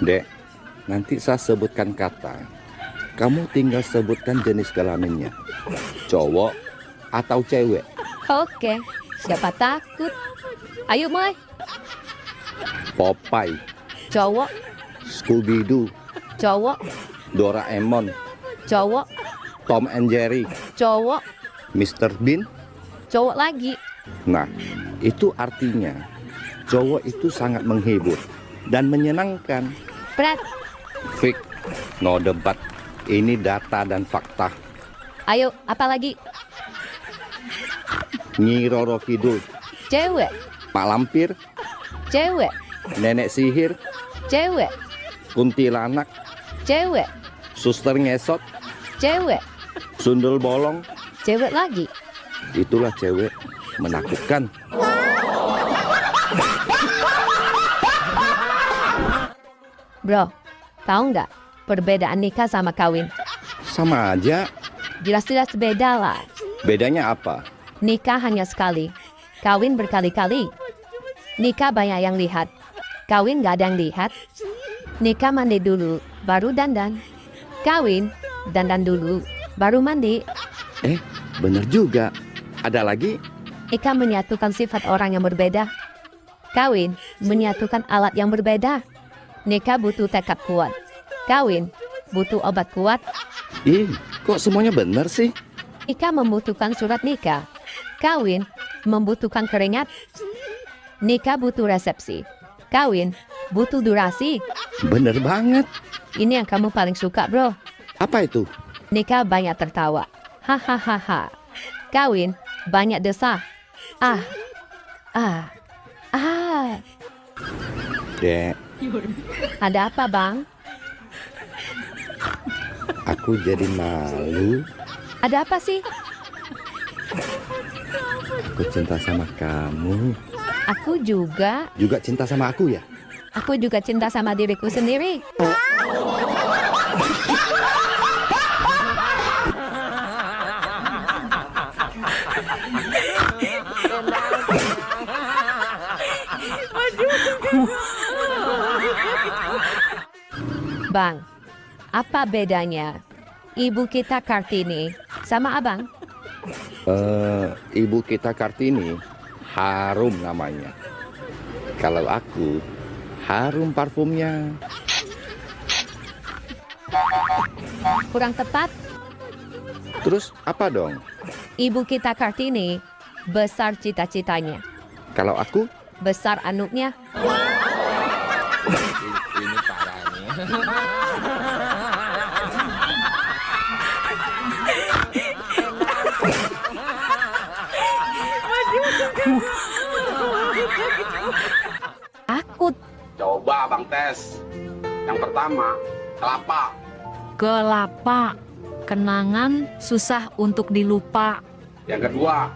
Dek, nanti saya sebutkan kata. Kamu tinggal sebutkan jenis kelaminnya. Cowok atau cewek. Oke, siapa takut? Ayo, Moy. Popeye, Cowok, Scooby-Doo, cowok, Doraemon, cowok, Tom and Jerry, cowok, Mr. Bean. cowok lagi. Nah, itu artinya cowok itu sangat menghibur dan menyenangkan. Prat, Fik, no debat. Ini data dan fakta. ayo, apa lagi? Nyi Roro Kidul, Cewek, Mak Lampir, cewek, Nenek Sihir, cewek, Kuntilanak, cewek, Suster Ngesot, cewek, Sundel Bolong. cewek lagi. Itulah cewek menakutkan. Bro, tahu nggak perbedaan nikah sama kawin? Sama aja. Jelas-jelas beda lah. Bedanya apa? Nikah hanya sekali, kawin berkali-kali. Nikah banyak yang lihat, kawin nggak ada yang lihat. Nikah mandi dulu, baru dandan. Kawin, dandan dulu, baru mandi. Bener juga. Ada lagi? Nikah menyatukan sifat orang yang berbeda. Kawin menyatukan alat yang berbeda. Nikah butuh tekad kuat. Kawin butuh obat kuat. Ih, kok semuanya bener sih? Nikah membutuhkan surat nikah. Kawin membutuhkan keringat. Nikah butuh resepsi. Kawin butuh durasi. Bener banget. Ini yang kamu paling suka, bro. Apa itu? Nikah banyak tertawa. Hahaha. Kawin banyak desah. Ah. Ah. Ah. Dek, Ada apa, Bang? aku jadi malu. Ada apa sih? Aku cinta sama kamu. Aku juga. Juga cinta sama aku ya? Aku juga cinta sama diriku sendiri. Bang, apa bedanya ibu kita Kartini sama abang? Ibu kita Kartini Harum namanya. Kalau aku Harum parfumnya. Kurang tepat. Terus apa dong? Ibu kita Kartini besar cita-citanya, Kalau aku? besar anaknya. Ini parah nih. Takut. Coba Bang tes. Yang pertama, kelapa. Kelapa, kenangan susah untuk dilupa. Yang kedua,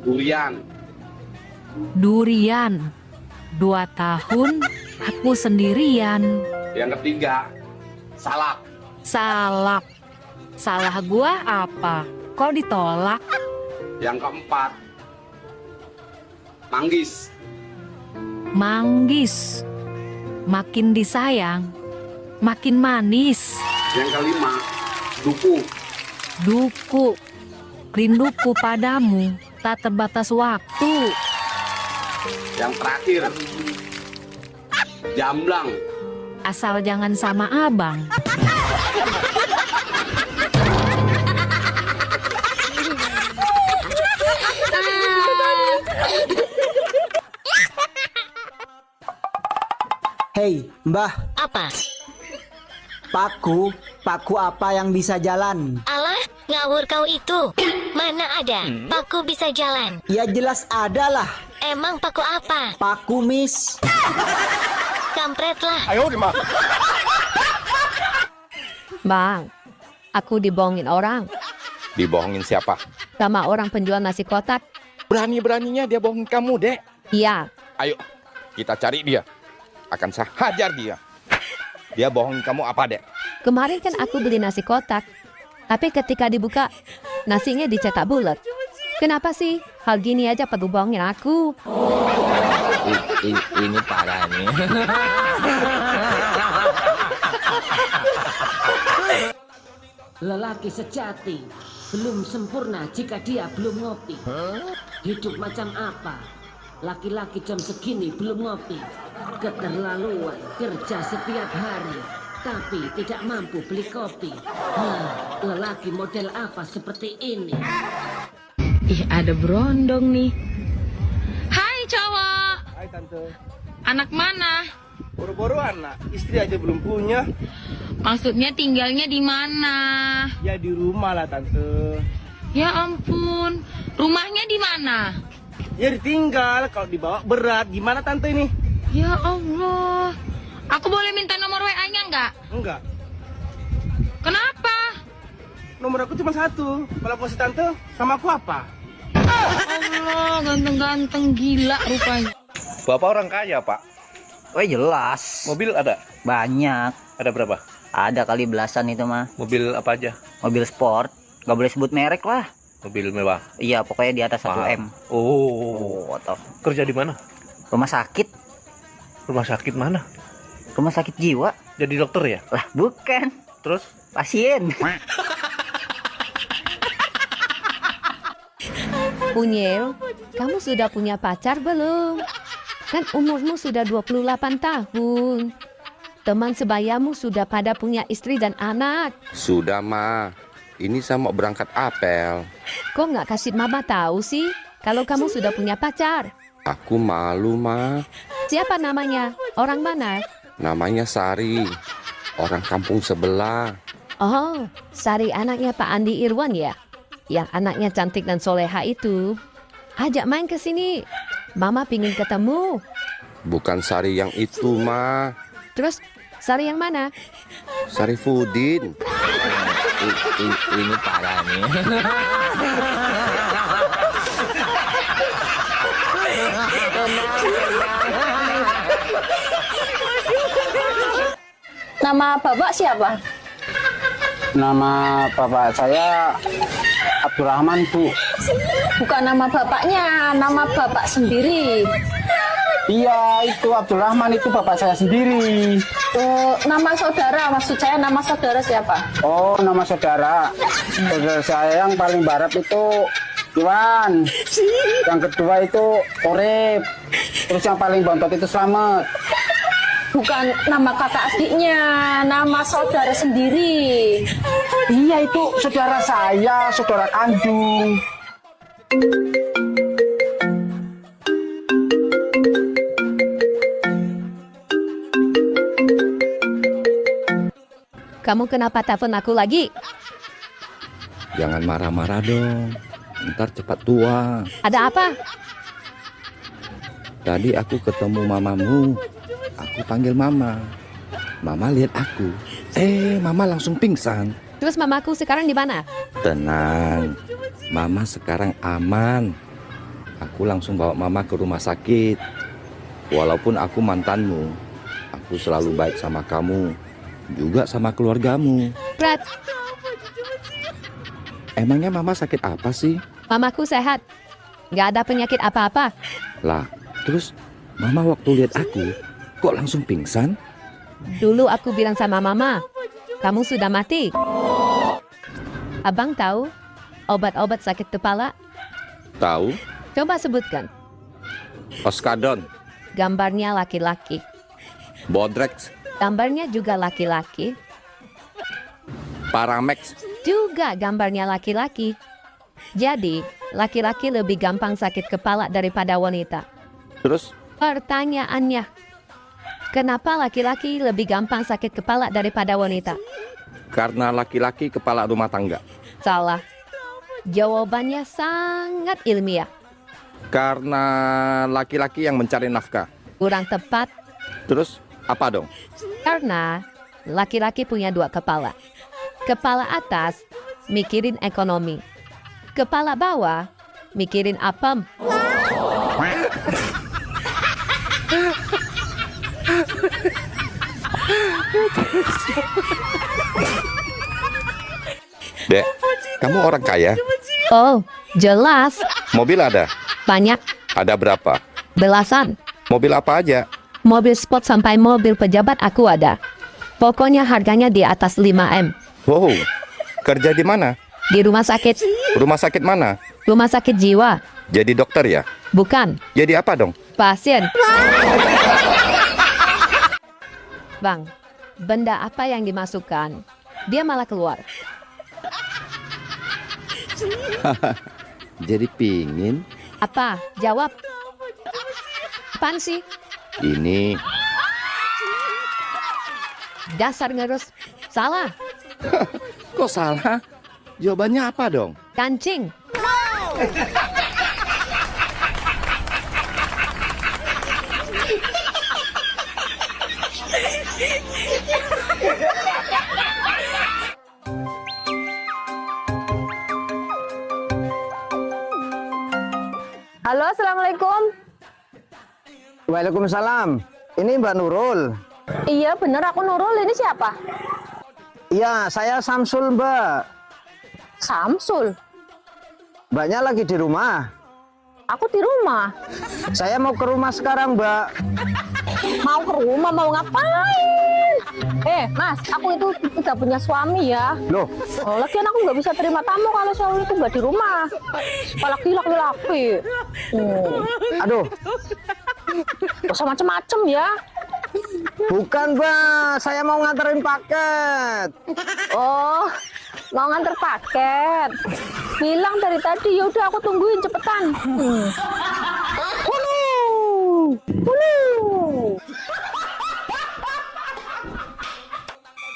durian. Durian, 2 tahun aku sendirian. Yang ketiga, salak. Salak, salah gua apa? Kok ditolak? Yang keempat, manggis. Manggis, makin disayang, makin manis. Yang kelima, duku. Duku, rinduku padamu tak terbatas waktu. Yang terakhir, jamblang. Asal jangan sama abang. Hei, Mbah, Apa? paku apa yang bisa jalan? Alah, ngawur kau itu. Mana ada paku bisa jalan? Ya jelas ada lah, Emang paku apa? paku Miss. Kampret lah. Bang, aku dibohongin orang. Dibohongin siapa? Sama orang penjual nasi kotak. Berani-beraninya dia bohongin kamu, Dek. Iya, Ayo, kita cari dia. Akan saya hajar dia. Dia bohongin kamu apa, Dek? kemarin kan aku beli nasi kotak. Tapi ketika dibuka, nasinya dicetak bulat. Kenapa sih? Hal gini aja perlu bohongin aku. Ini parah nih. Lelaki sejati belum sempurna jika dia belum ngopi. Hidup macam apa? Laki-laki jam segini belum ngopi. Keterlaluan kerja setiap hari tapi tidak mampu beli kopi. Lelaki model apa seperti ini? Ih, ada berondong nih. Hai cowok. Hai tante. Anak mana? Boro-boro anak, istri aja belum punya. Maksudnya tinggalnya di mana? Ya di rumah lah tante. Ya ampun, rumahnya di mana? Ya ditinggal, kalau dibawa berat. Gimana tante ini? Ya Allah, aku boleh minta nomor WA-nya nggak? Enggak, Kenapa? nomor aku cuma satu. Kalau aku kasih tante, sama aku apa? Allah, ganteng-ganteng gila rupanya. Bapak orang kaya, Pak. Oh jelas, Mobil ada? banyak. Ada berapa? Ada kali belasan itu mah. Mobil apa aja? Mobil sport, gak boleh sebut merek lah. Mobil mewah. Iya, pokoknya di atas 1 M. Oh. Toh. Kerja di mana? Rumah sakit, Rumah sakit mana? rumah sakit jiwa. Jadi dokter ya? Lah bukan, Terus? pasien. Unyil, kamu sudah punya pacar belum? Kan umurmu sudah 28 tahun. Teman sebayamu sudah pada punya istri dan anak. Sudah, Ma. Ini saya mau berangkat apel. Kok nggak kasih mama tahu sih kalau kamu sudah punya pacar? Aku malu, Ma. Siapa namanya? Orang mana? Namanya Sari. Orang kampung sebelah. Oh, Sari anaknya Pak Andi Irwan ya? Yang anaknya cantik dan soleha itu. Ajak main ke sini. Mama pingin ketemu. Bukan Sari yang itu, Ma. Terus, Sari yang mana? Sari Fudin. Ini parah nih. Nama bapak siapa? Nama bapak saya Abdurrahman, Bu. Bukan nama bapaknya, nama bapak sendiri. Iya, itu Abdurrahman, itu bapak saya sendiri. Oh, nama saudara, maksud saya nama saudara siapa? Oh, nama saudara. Saudara saya yang paling barat itu Iwan. Yang kedua itu Orep. Terus yang paling bontot itu Slamet. Bukan nama kakak adiknya, nama saudara sendiri. Iya, itu saudara saya, saudara kandung. Kamu kenapa telepon aku lagi? Jangan marah-marah dong. Ntar cepat tua. Ada apa? Tadi aku ketemu mamamu. Aku panggil mama. Mama lihat aku. Mama langsung pingsan. Terus mamaku sekarang di mana? Tenang. Mama sekarang aman. Aku langsung bawa mama ke rumah sakit. Walaupun aku mantanmu, aku selalu baik sama kamu. Juga sama keluargamu. Brad, Emangnya mama sakit apa sih? mamaku sehat. Nggak ada penyakit apa-apa. Lah, terus mama waktu lihat aku, kok langsung pingsan? Dulu aku bilang sama mama, kamu sudah mati. Abang tahu obat-obat sakit kepala? Tahu? Coba sebutkan. Oskadon, Gambarnya laki-laki. Bodrex, Gambarnya juga laki-laki. Paramex, Juga gambarnya laki-laki. Jadi, laki-laki lebih gampang sakit kepala daripada wanita. terus Pertanyaannya, kenapa laki-laki lebih gampang sakit kepala daripada wanita? karena laki-laki kepala rumah tangga. Salah. Jawabannya sangat ilmiah. Karena laki-laki yang mencari nafkah. Kurang tepat Terus apa dong? karena laki-laki punya 2 kepala. Kepala atas mikirin ekonomi. Kepala bawah mikirin apem. Dek, kamu orang kaya? Oh, jelas. Mobil ada? Banyak. Ada berapa? Belasan. Mobil apa aja? Mobil sport sampai mobil pejabat aku ada. Pokoknya harganya di atas 5 M. Wow, Kerja di mana? Di rumah sakit. Rumah sakit mana? Rumah sakit jiwa. Jadi dokter ya? Bukan. Jadi apa dong? Pasien. Bang, benda apa yang dimasukkan? Dia malah keluar. Jadi pingin? Apa? Jawab. Apaan sih? Ini. Dasar ngerus. Salah. Kok salah? Jawabannya apa dong? Kancing. Halo, assalamualaikum. Waalaikumsalam. Ini Mbak Nurul. Iya bener, aku Nurul. Ini siapa? Iya, saya Samsul, Mbak. Samsul. Mbaknya lagi di rumah. Aku di rumah. Saya mau ke rumah sekarang, Mbak. Mau ke rumah, mau ngapain? Mas, aku itu udah punya suami ya. Loh, Lagian aku nggak bisa terima tamu kalau suami itu nggak di rumah. Apalagi laki-laki. aduh, Gak usah macem-macem ya. bukan, Mbak. Saya mau nganterin paket. Oh, mau nganter paket. Bilang dari tadi, yaudah aku tungguin cepetan.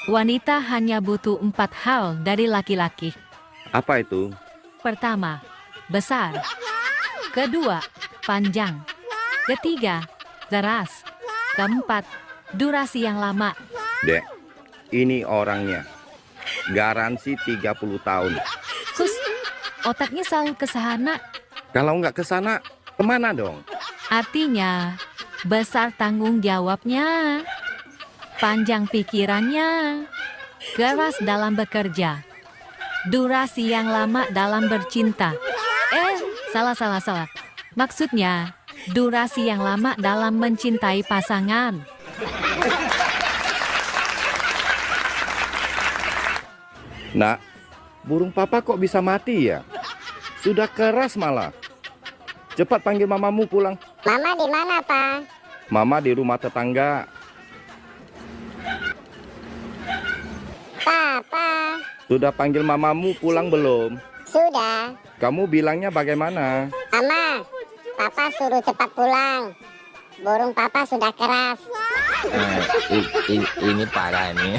Wanita hanya butuh 4 hal dari laki-laki. Apa itu? Pertama, besar. Kedua, panjang. Ketiga, keras. Keempat, durasi yang lama. Dek, ini orangnya. Garansi 30 tahun. Kus, otaknya selalu ke sana. Kalau nggak ke sana, kemana dong? Artinya, besar tanggung jawabnya. Panjang pikirannya. Keras dalam bekerja. Durasi yang lama dalam bercinta. Salah. Maksudnya, durasi yang lama dalam mencintai pasangan. Nak, burung papa kok bisa mati ya? Sudah keras malah. Cepat panggil mamamu pulang. Mama di mana, Pak? Mama di rumah tetangga. Papa. Sudah panggil mamamu pulang belum? Sudah. Kamu bilangnya bagaimana? Mama, Papa suruh cepat pulang. Burung Papa sudah keras. Ini parah ini.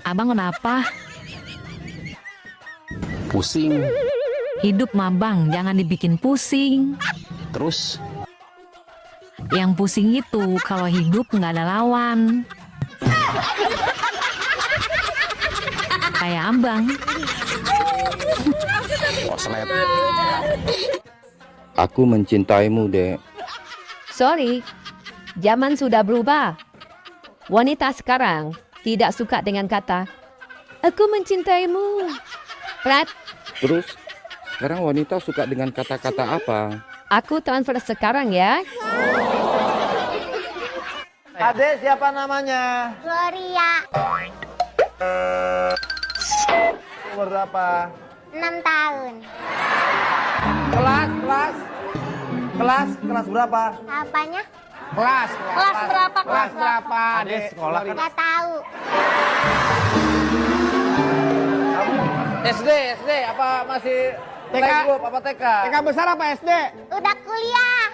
Abang kenapa? Pusing. Hidup mabang, jangan dibikin pusing. Terus? Yang pusing itu kalau hidup nggak ada lawan. Kayak abang. Aku mencintaimu, Dek. Sorry, zaman sudah berubah. Wanita sekarang tidak suka dengan kata, aku mencintaimu. Prat, Terus, sekarang wanita suka dengan kata-kata apa? aku transfer sekarang ya. Adek, siapa namanya? Gloria, Umur berapa? 6 tahun. Kelas berapa? Apanya? Kelas berapa? Kelas berapa? Adek sekolah kan? Gak tahu. SD apa masih playgroup apa TK? TK besar apa SD? Udah kuliah.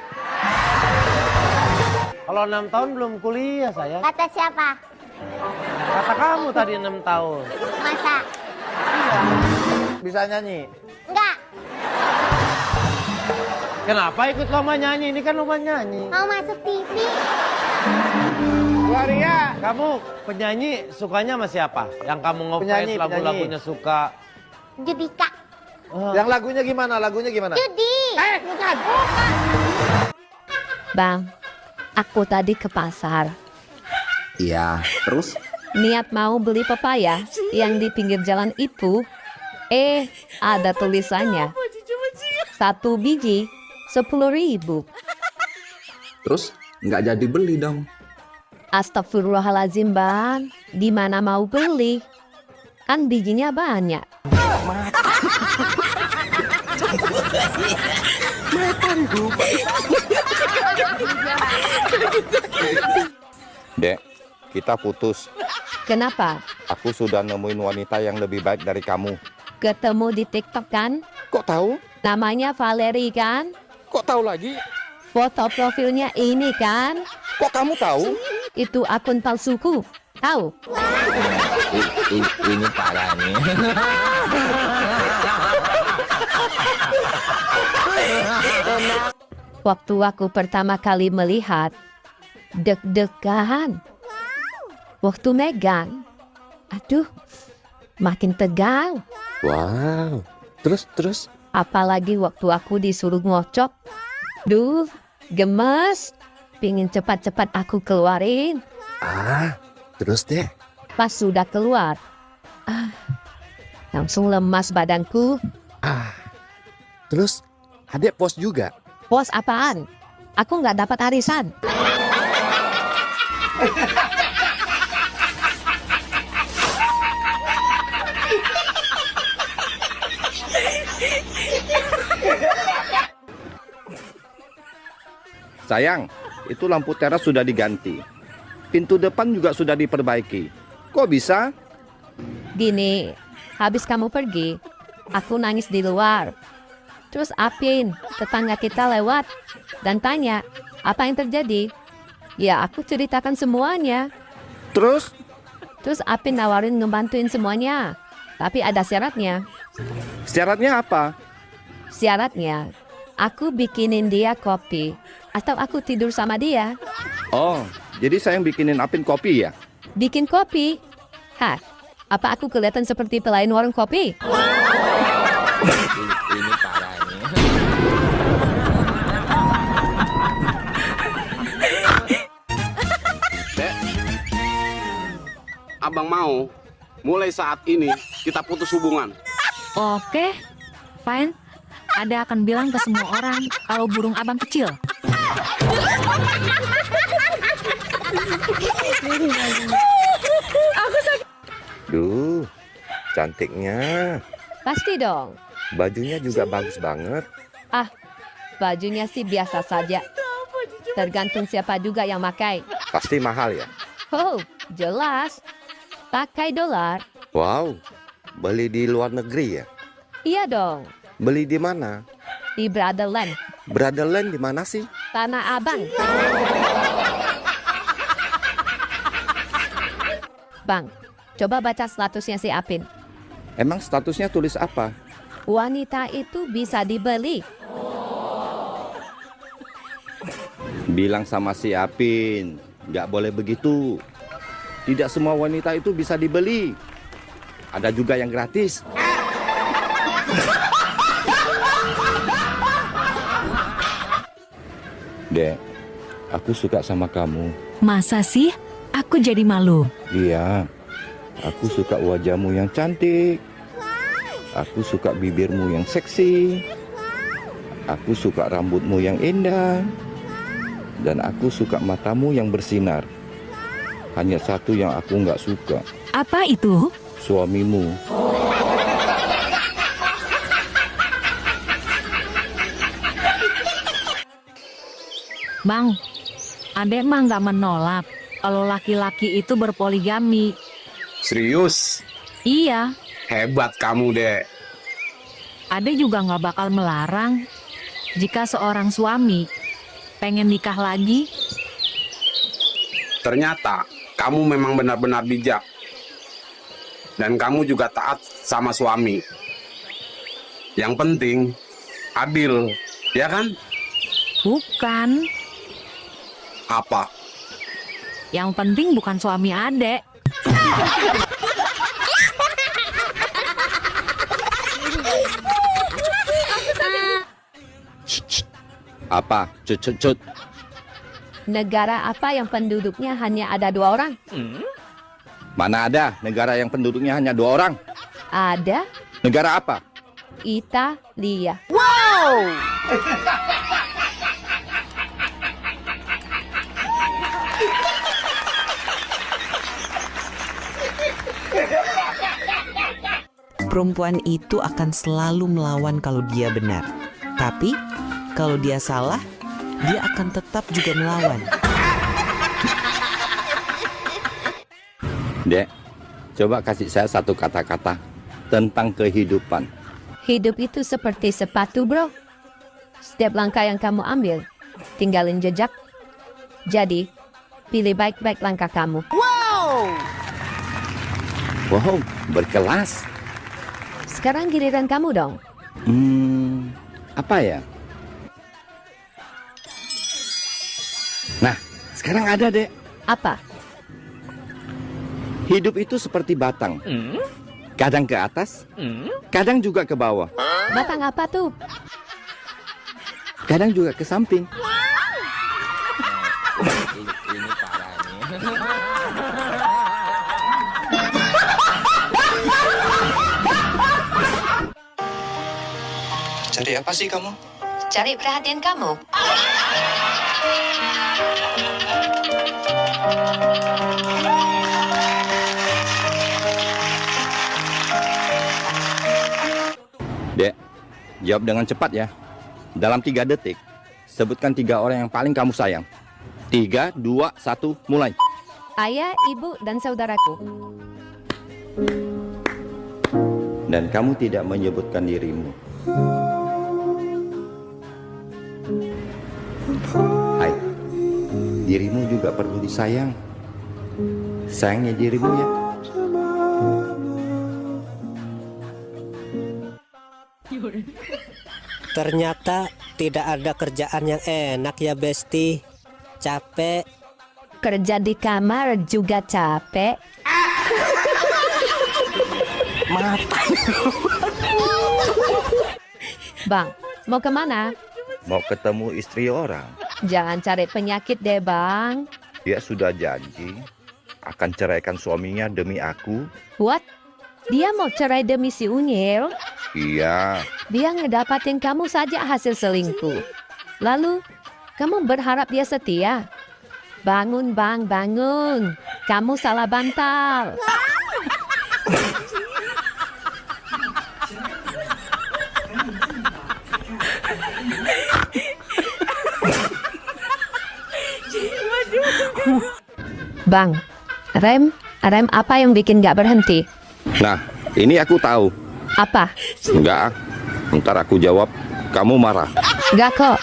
Kalau 6 tahun belum kuliah saya. Kata siapa? Kata kamu tadi 6 tahun. Masa? Bisa nyanyi? Enggak. Kenapa ikut lomba nyanyi? Ini kan lomba nyanyi. Mau masuk TV. Gloria, kamu penyanyi sukanya sama siapa? Yang kamu ngefans lagu-lagunya suka? Judika. Yang lagunya gimana? Judi. Bukan. Bang, aku tadi ke pasar. Iya, terus? Niat mau beli pepaya yang di pinggir jalan itu. Ada tulisannya. 1 biji 10.000. Terus nggak jadi beli dong. Astagfirullahaladzim bang, di mana mau beli? Kan bijinya banyak. Dek, kita putus. Kenapa? Aku sudah nemuin wanita yang lebih baik dari kamu. Ketemu di TikTok kan? Kok tahu? Namanya Valerie kan? Kok tahu lagi? Foto profilnya ini kan? Kok kamu tahu? Itu akun palsuku. Tahu? Ini parah nih. Waktu aku pertama kali melihat, deg-degan. Waktu megang, aduh, makin tegang. Wow. Terus? Apalagi waktu aku disuruh ngocok. Duh, gemes. Pingin cepat-cepat aku keluarin. Terus deh. Pas sudah keluar, langsung lemas badanku. Terus adek pos juga. Pos apaan? Aku nggak dapat arisan. Sayang, itu lampu teras sudah diganti. Pintu depan juga sudah diperbaiki. Kok bisa? Gini, habis kamu pergi, aku nangis di luar. Terus Apin, tetangga kita lewat dan tanya, apa yang terjadi? Ya, aku ceritakan semuanya. Terus? Terus Apin nawarin ngebantuin semuanya. Tapi ada syaratnya. Syaratnya apa? Syaratnya, aku bikinin dia kopi. Atau aku tidur sama dia. Oh, jadi saya yang bikinin Apin kopi ya? Bikin kopi? Hah, apa aku kelihatan seperti pelayan warung kopi? Ini parah nih. Dek, abang mau mulai saat ini kita putus hubungan. Oke, fine. Ade akan bilang ke semua orang kalau burung abang kecil. Duh, cantiknya. Pasti dong. Bajunya juga bagus banget. Bajunya sih biasa saja. Tergantung siapa juga yang pakai. Pasti mahal ya? Oh, jelas. Pakai dolar. Wow, beli di luar negeri ya? Iya dong. Beli di mana? Di Brotherland. Brotherland di mana sih? Tanah Abang. Bang, coba baca statusnya si Apin. Emang statusnya tulis apa? Wanita itu bisa dibeli. Bilang sama si Apin, nggak boleh begitu. Tidak semua wanita itu bisa dibeli. Ada juga yang gratis. Dek, aku suka sama kamu. Masa sih? Aku jadi malu. Iya, aku suka wajahmu yang cantik. Aku suka bibirmu yang seksi. Aku suka rambutmu yang indah. Dan aku suka matamu yang bersinar. Hanya satu yang aku nggak suka. Apa itu? Suamimu. Bang, Ade mah nggak menolak kalau laki-laki itu berpoligami. Serius? Iya, Hebat kamu, Dek. Ade juga nggak bakal melarang jika seorang suami pengen nikah lagi. Ternyata kamu memang benar-benar bijak. Dan kamu juga taat sama suami. Yang penting adil, ya kan? Bukan. Apa? Yang penting bukan suami Ade. Apa? Cut. Negara apa yang penduduknya hanya ada 2 orang? Mana ada negara yang penduduknya hanya 2 orang? Ada. Negara apa? Italia. Perempuan itu akan selalu melawan kalau dia benar. Tapi kalau dia salah, dia akan tetap juga melawan. Dek, coba kasih saya satu kata-kata tentang kehidupan. Hidup itu seperti sepatu, bro. Setiap langkah yang kamu ambil, tinggalin jejak. Jadi, pilih baik-baik langkah kamu. Wow, berkelas. Sekarang giliran kamu dong. Apa ya? Nah, sekarang ada, Dek. Apa? Hidup itu seperti batang. Kadang ke atas, kadang juga ke bawah. Batang apa tuh? Kadang juga ke samping. Ini parah nih. Cari apa sih kamu? Cari perhatian kamu. Dek, jawab dengan cepat ya. Dalam 3 detik, sebutkan 3 orang yang paling kamu sayang. 3, 2, 1, mulai. Ayah, ibu, dan saudaraku. Dan kamu tidak menyebutkan dirimu. Hai, dirimu juga perlu disayang. Sayangi dirimu ya. Ternyata tidak ada kerjaan yang enak ya Besti. Capek. Kerja di kamar juga capek. Mata. Bang, mau kemana? Mau ketemu istri orang. Jangan cari penyakit deh, Bang. Dia sudah janji akan ceraikan suaminya demi aku. What? Dia mau cerai demi si Unyil? Iya. Dia ngedapatin kamu saja hasil selingkuh. Lalu, kamu berharap dia setia? Bangun, Bang, bangun. Kamu salah bantal. Bang, rem apa yang bikin gak berhenti? Nah, ini aku tahu. Apa? Enggak, ntar aku jawab, kamu marah. Gak kok.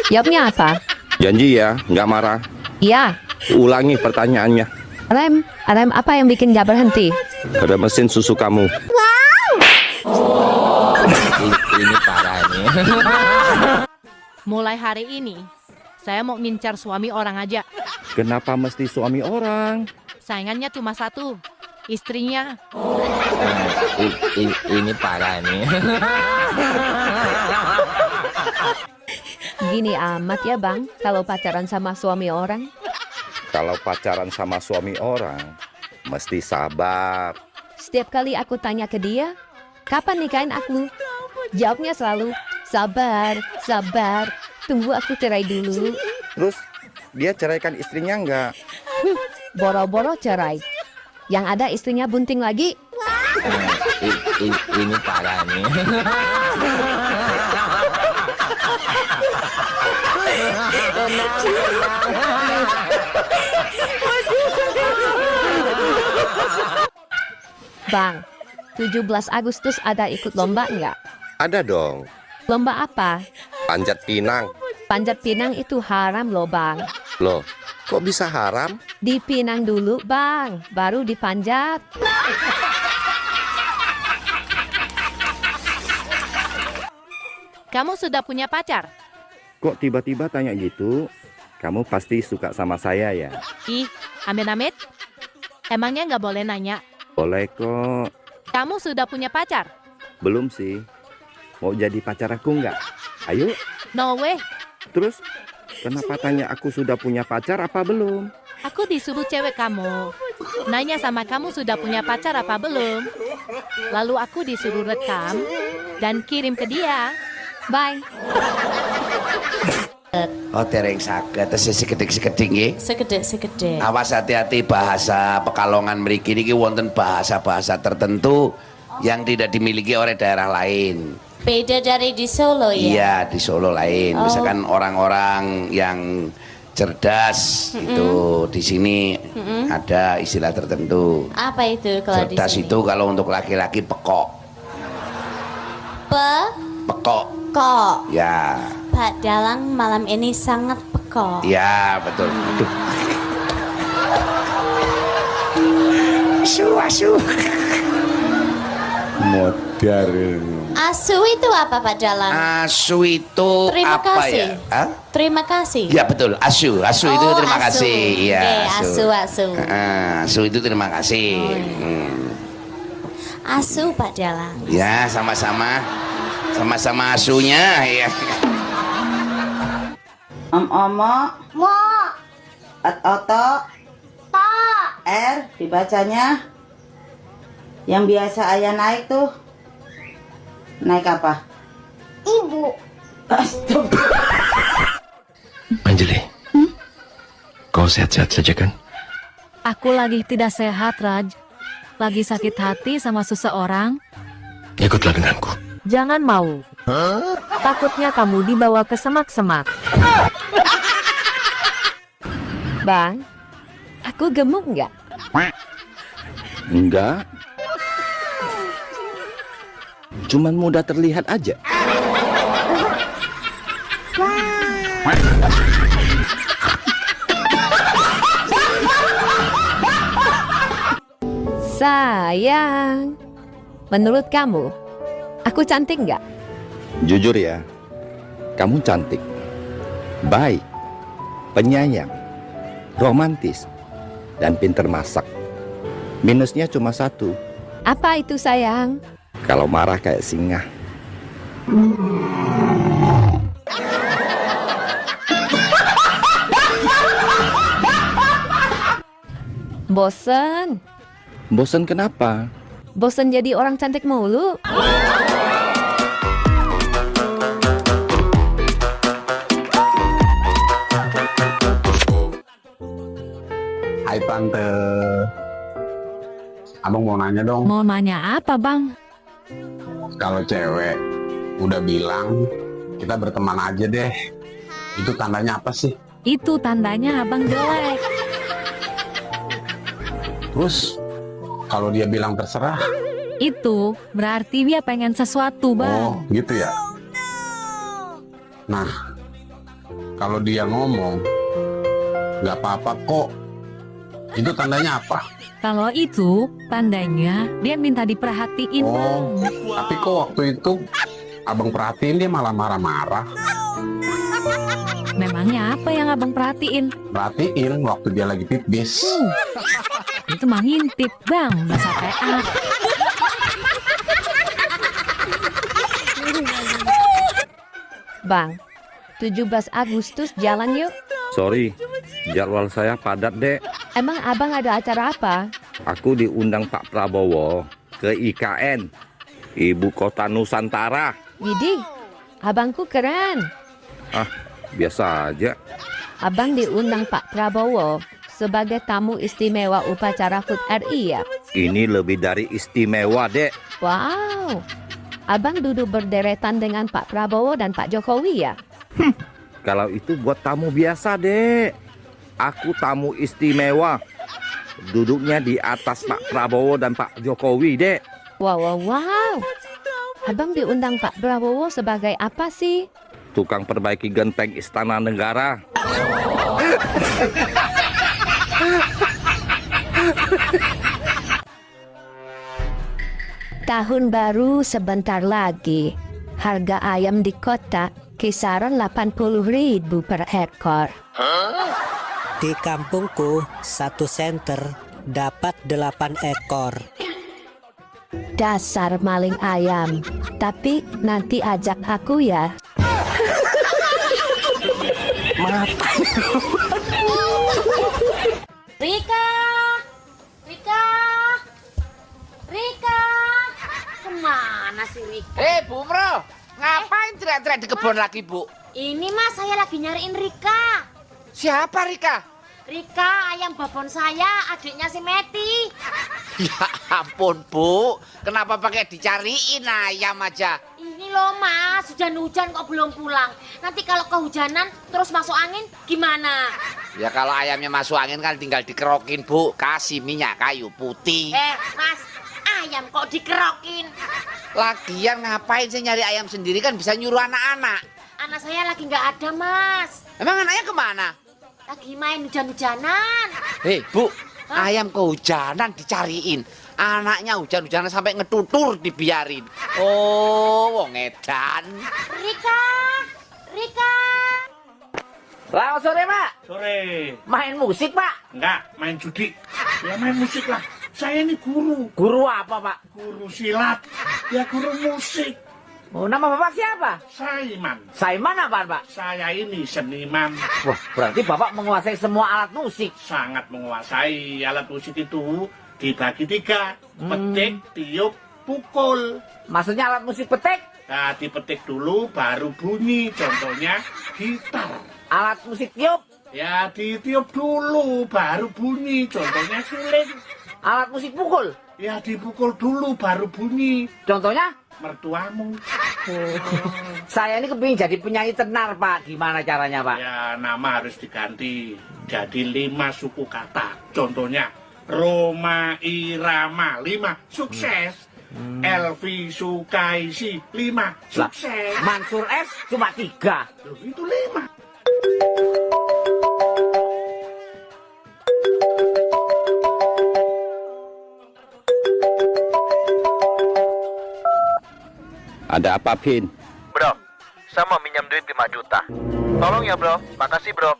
Jawabnya apa? Janji ya, nggak marah. Iya. Ulangi pertanyaannya. Rem apa yang bikin gak berhenti? Ada mesin susu kamu. Ini parah nih. Mulai hari ini, saya mau ngincar suami orang aja. Kenapa mesti suami orang? Saingannya cuma satu, istrinya. Ini parah nih. Gini amat ya Bang, kalau pacaran sama suami orang. Kalau pacaran sama suami orang, mesti sabar. Setiap kali aku tanya ke dia, kapan nikahin aku? Jawabnya selalu, sabar, sabar, tunggu aku cerai dulu. Terus, dia ceraikan istrinya enggak? Boro-boro cerai. Yang ada istrinya bunting lagi. Ini parah nih. Bang, 17 Agustus ada ikut lomba enggak? Ada dong. Lomba apa? Panjat pinang. Panjat pinang itu haram loh Bang. Loh, kok bisa haram? Dipinang dulu Bang, baru dipanjat. Kamu sudah punya pacar? Kok tiba-tiba tanya gitu? Kamu pasti suka sama saya ya? Ih, amit-amit. Emangnya nggak boleh nanya? Boleh kok. Kamu sudah punya pacar? Belum sih. Mau jadi pacar aku nggak? Ayo. No way. Terus, kenapa tanya aku sudah punya pacar apa belum? Aku disuruh cewek kamu. Nanya sama kamu sudah punya pacar apa belum. Lalu aku disuruh rekam dan kirim ke dia. Bye. Oh dereng saged tesih sekedhik-sekedhik nggih. Sekedhik. Awas hati-hati bahasa Pekalongan mriki niki wonten bahasa-bahasa tertentu yang tidak dimiliki oleh daerah lain. Beda dari di Solo ya? Iya, di Solo lain. Oh. Misalkan orang-orang yang cerdas itu di sini ada istilah tertentu. Apa itu kalau di Cerdas sini? itu kalau untuk laki-laki pekok. Pekok. Kok. Ya. Pak Dalang malam ini sangat pekok. Ya, betul. Aduh. Asu. Modern. Asu itu apa Pak Dalang? Asu itu Terima apa kasih. ya? Hah? Terima kasih. Ya betul, asu itu Oh, terima asu. kasih. Ya, Oke, asu. Asu itu terima kasih. Asu Pak Dalang. Ya, sama-sama asunya ya. Omo. Mo. Oto. Ta. R dibacanya. Yang biasa ayah naik tuh. Naik apa? Ibu. Anjali, kau sehat-sehat saja kan? Aku lagi tidak sehat, Raj. Lagi sakit hati sama seseorang. Ikutlah denganku. Jangan mau. Takutnya kamu dibawa ke semak-semak. Bang, aku gemuk nggak? Enggak. Cuman mudah terlihat aja. Sayang, menurut kamu, aku cantik nggak? Jujur ya, kamu cantik, baik, penyayang, romantis, dan pinter masak. Minusnya cuma satu, Apa itu sayang? kalau marah kayak singa. Bosen. Bosan kenapa? Bosen jadi orang cantik mulu. Hai Tante. Abang mau nanya dong. Mau nanya apa, Bang? Kalau cewek udah bilang kita berteman aja deh, itu tandanya apa sih? Itu tandanya abang jelek. Terus kalau dia bilang terserah, Itu berarti dia pengen sesuatu, Bang. oh gitu ya. Nah, kalau dia ngomong nggak apa-apa kok, itu tandanya apa? Kalau itu tandanya dia minta diperhatiin, Bang. Tapi kok waktu itu abang perhatiin dia malah marah-marah. Memangnya apa yang abang perhatiin? Perhatiin waktu dia lagi pipis. Itu mah ngintip, Bang. Masa PA. Bang, 17 Agustus jalan yuk. Sorry, jadwal saya padat, Dek. Emang abang ada acara apa? Aku diundang Pak Prabowo ke IKN, Ibu Kota Nusantara. Widih, abangku keren. Ah, biasa aja. Abang diundang Pak Prabowo sebagai tamu istimewa upacara HUT RI ya? Ini lebih dari istimewa, Dek. Wow, abang duduk berderetan dengan Pak Prabowo dan Pak Jokowi ya? Kalau itu buat tamu biasa, Dek. Aku tamu istimewa. Duduknya di atas Pak Prabowo dan Pak Jokowi, Dek. Wow. Abang diundang Pak Prabowo sebagai apa sih? Tukang perbaiki genteng Istana Negara. Tahun baru sebentar lagi. Harga ayam di kota kisaran 80.000 per ekor. Di kampungku, 1 senter dapat 8 ekor. Dasar maling ayam. Tapi nanti ajak aku ya. mana si Rika? Bu Mro, ngapain teriak-teriak di kebun lagi, Bu? Ini Mas, saya lagi nyariin Rika. Siapa Rika? Rika, ayam babon saya, adiknya si Meti. Ya ampun, Bu. Kenapa pakai dicariin ayam aja? Ini loh Mas, hujan-hujan kok belum pulang. Nanti kalau kehujanan terus masuk angin gimana? Ya kalau ayamnya masuk angin kan tinggal dikerokin, Bu. Kasih minyak kayu putih. Mas, ayam kok dikerokin? Lagian ngapain sih nyari ayam sendiri, kan bisa nyuruh anak-anak. Anak saya lagi nggak ada, Mas. Emang anaknya kemana? Lagi main hujan-hujanan. Bu, ayam kehujanan dicariin. Anaknya hujan-hujanan sampai ngetutur dibiarin. Oh, wong edan. Rika. Selamat sore, Pak. Sore. Main musik, Pak? Enggak, main judi. Ya main musik lah. Saya ini guru. Guru apa, Pak? Guru silat. Ya guru musik. Oh, nama Bapak siapa? Saiman. Saiman apa, Pak? Saya ini seniman. Wah, berarti Bapak menguasai semua alat musik. Sangat menguasai. Alat musik itu dibagi 3. Petik, tiup, pukul. Maksudnya alat musik petik? Nah, dipetik dulu baru bunyi. Contohnya gitar. Alat musik tiup? Ya, ditiup dulu baru bunyi. Contohnya suling. Alat musik pukul? Ya, dipukul dulu baru bunyi. Contohnya? Mertuamu. Saya ini kepingin jadi penyanyi tenar, Pak. Gimana caranya, Pak? Ya, nama harus diganti. Jadi 5 suku kata. Contohnya, Roma Irama 5, sukses. Elvi Sukaisi 5, sukses. Mansur S cuma 3. Loh, itu 5. Ada apa, Pin? Bro, saya mau minjam duit 5 juta. Tolong ya, bro. Makasih, bro.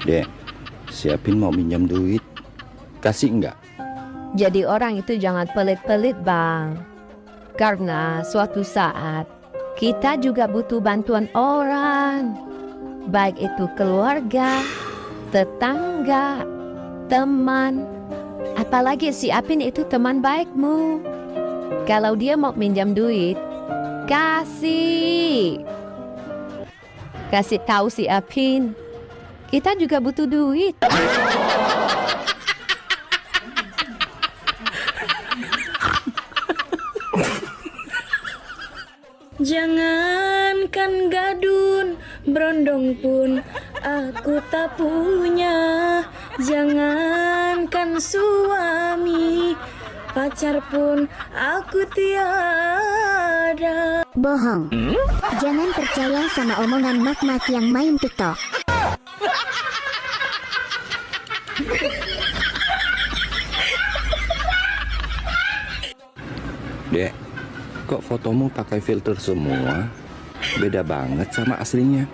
Dek, siapin mau minjam duit. Kasih enggak? Jadi orang itu jangan pelit-pelit, Bang. Karena suatu saat kita juga butuh bantuan orang. Baik itu keluarga, tetangga, teman. Apalagi si Apin itu teman baikmu. Kalau dia mau minjam duit, kasih tahu si Apin. Kita juga butuh duit. Jangankan gadun, berondong pun aku tak punya. Jangankan suami, pacar pun aku tiada. Bohong. Jangan percaya sama omongan mak-mak yang main TikTok. Dek, kok fotomu pakai filter semua? Beda banget sama aslinya.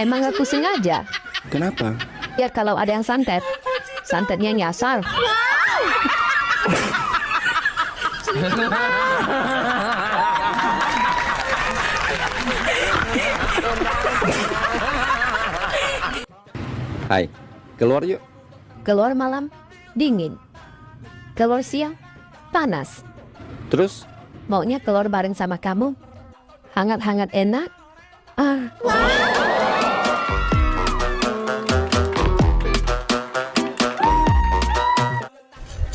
Emang aku sengaja? Kenapa? Biar kalau ada yang santet, santetnya nyasar. Hai, keluar yuk. Keluar malam, dingin. Keluar siang, panas. Terus? Maunya keluar bareng sama kamu. Hangat-hangat enak.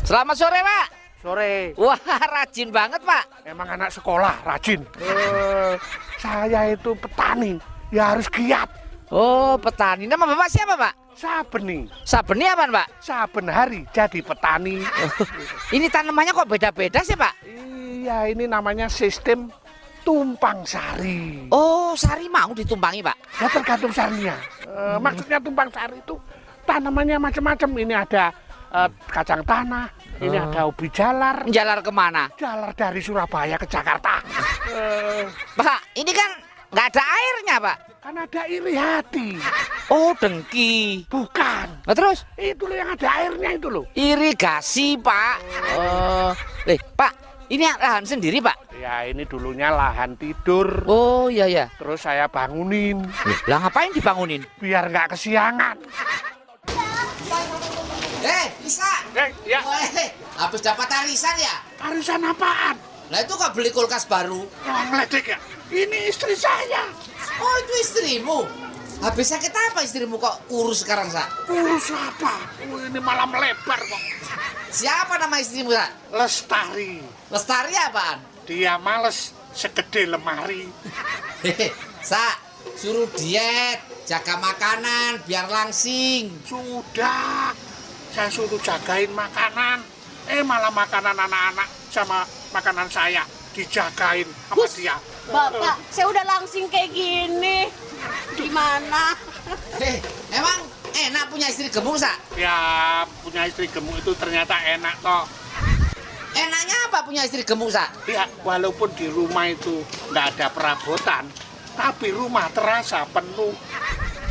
Selamat sore, Pak. Sore. Wah, rajin banget, Pak. Emang anak sekolah rajin. Saya itu petani, ya harus giat. Oh, petani. Nama Bapak siapa, Pak? Sabeni. Sabeni apa, Pak? Saben hari jadi petani. Ini tanamannya kok beda-beda sih, Pak? Iya, ini namanya sistem tumpang sari. Oh, sari mau ditumpangi, Pak? Ya tergantung sarinya. Maksudnya tumpang sari itu tanamannya macam-macam. Ini ada kacang tanah, ini ada ubi jalar. Jalar kemana? Jalar dari Surabaya ke Jakarta. Pak, ini kan nggak ada airnya, Pak. Kan ada iri hati. Oh, dengki. Bukan. Nah, terus? Itu loh yang ada airnya itu loh. Irigasi, Pak. Pak, ini lahan sendiri, Pak? Ya, ini dulunya lahan tidur. Oh, iya, ya. Terus saya bangunin. Lah, ngapain dibangunin? Biar nggak kesiangan. Bisa. Ya. Habis dapat arisan ya? Arisan apaan? Lah itu kok beli kulkas baru? Yang ngeledek ya? Ini istri saya. Oh, itu istrimu? Habis sakit apa istrimu kok kurus sekarang, Sa? Kurus apa? Ini malah melebar kok. Siapa nama istrimu, Sa? Lestari. Lestari apaan? Dia males segede lemari. Sa, suruh diet, jaga makanan biar langsing. Sudah, saya suruh jagain makanan. Malah makanan anak-anak sama makanan saya dijagain sama dia. Bapak, saya udah langsing kayak gini. Gimana? Emang enak punya istri gemuk, Sa? Ya, punya istri gemuk itu ternyata enak toh. Enaknya apa punya istri gemuk, Sa? Ya, walaupun di rumah itu nggak ada perabotan, tapi rumah terasa penuh.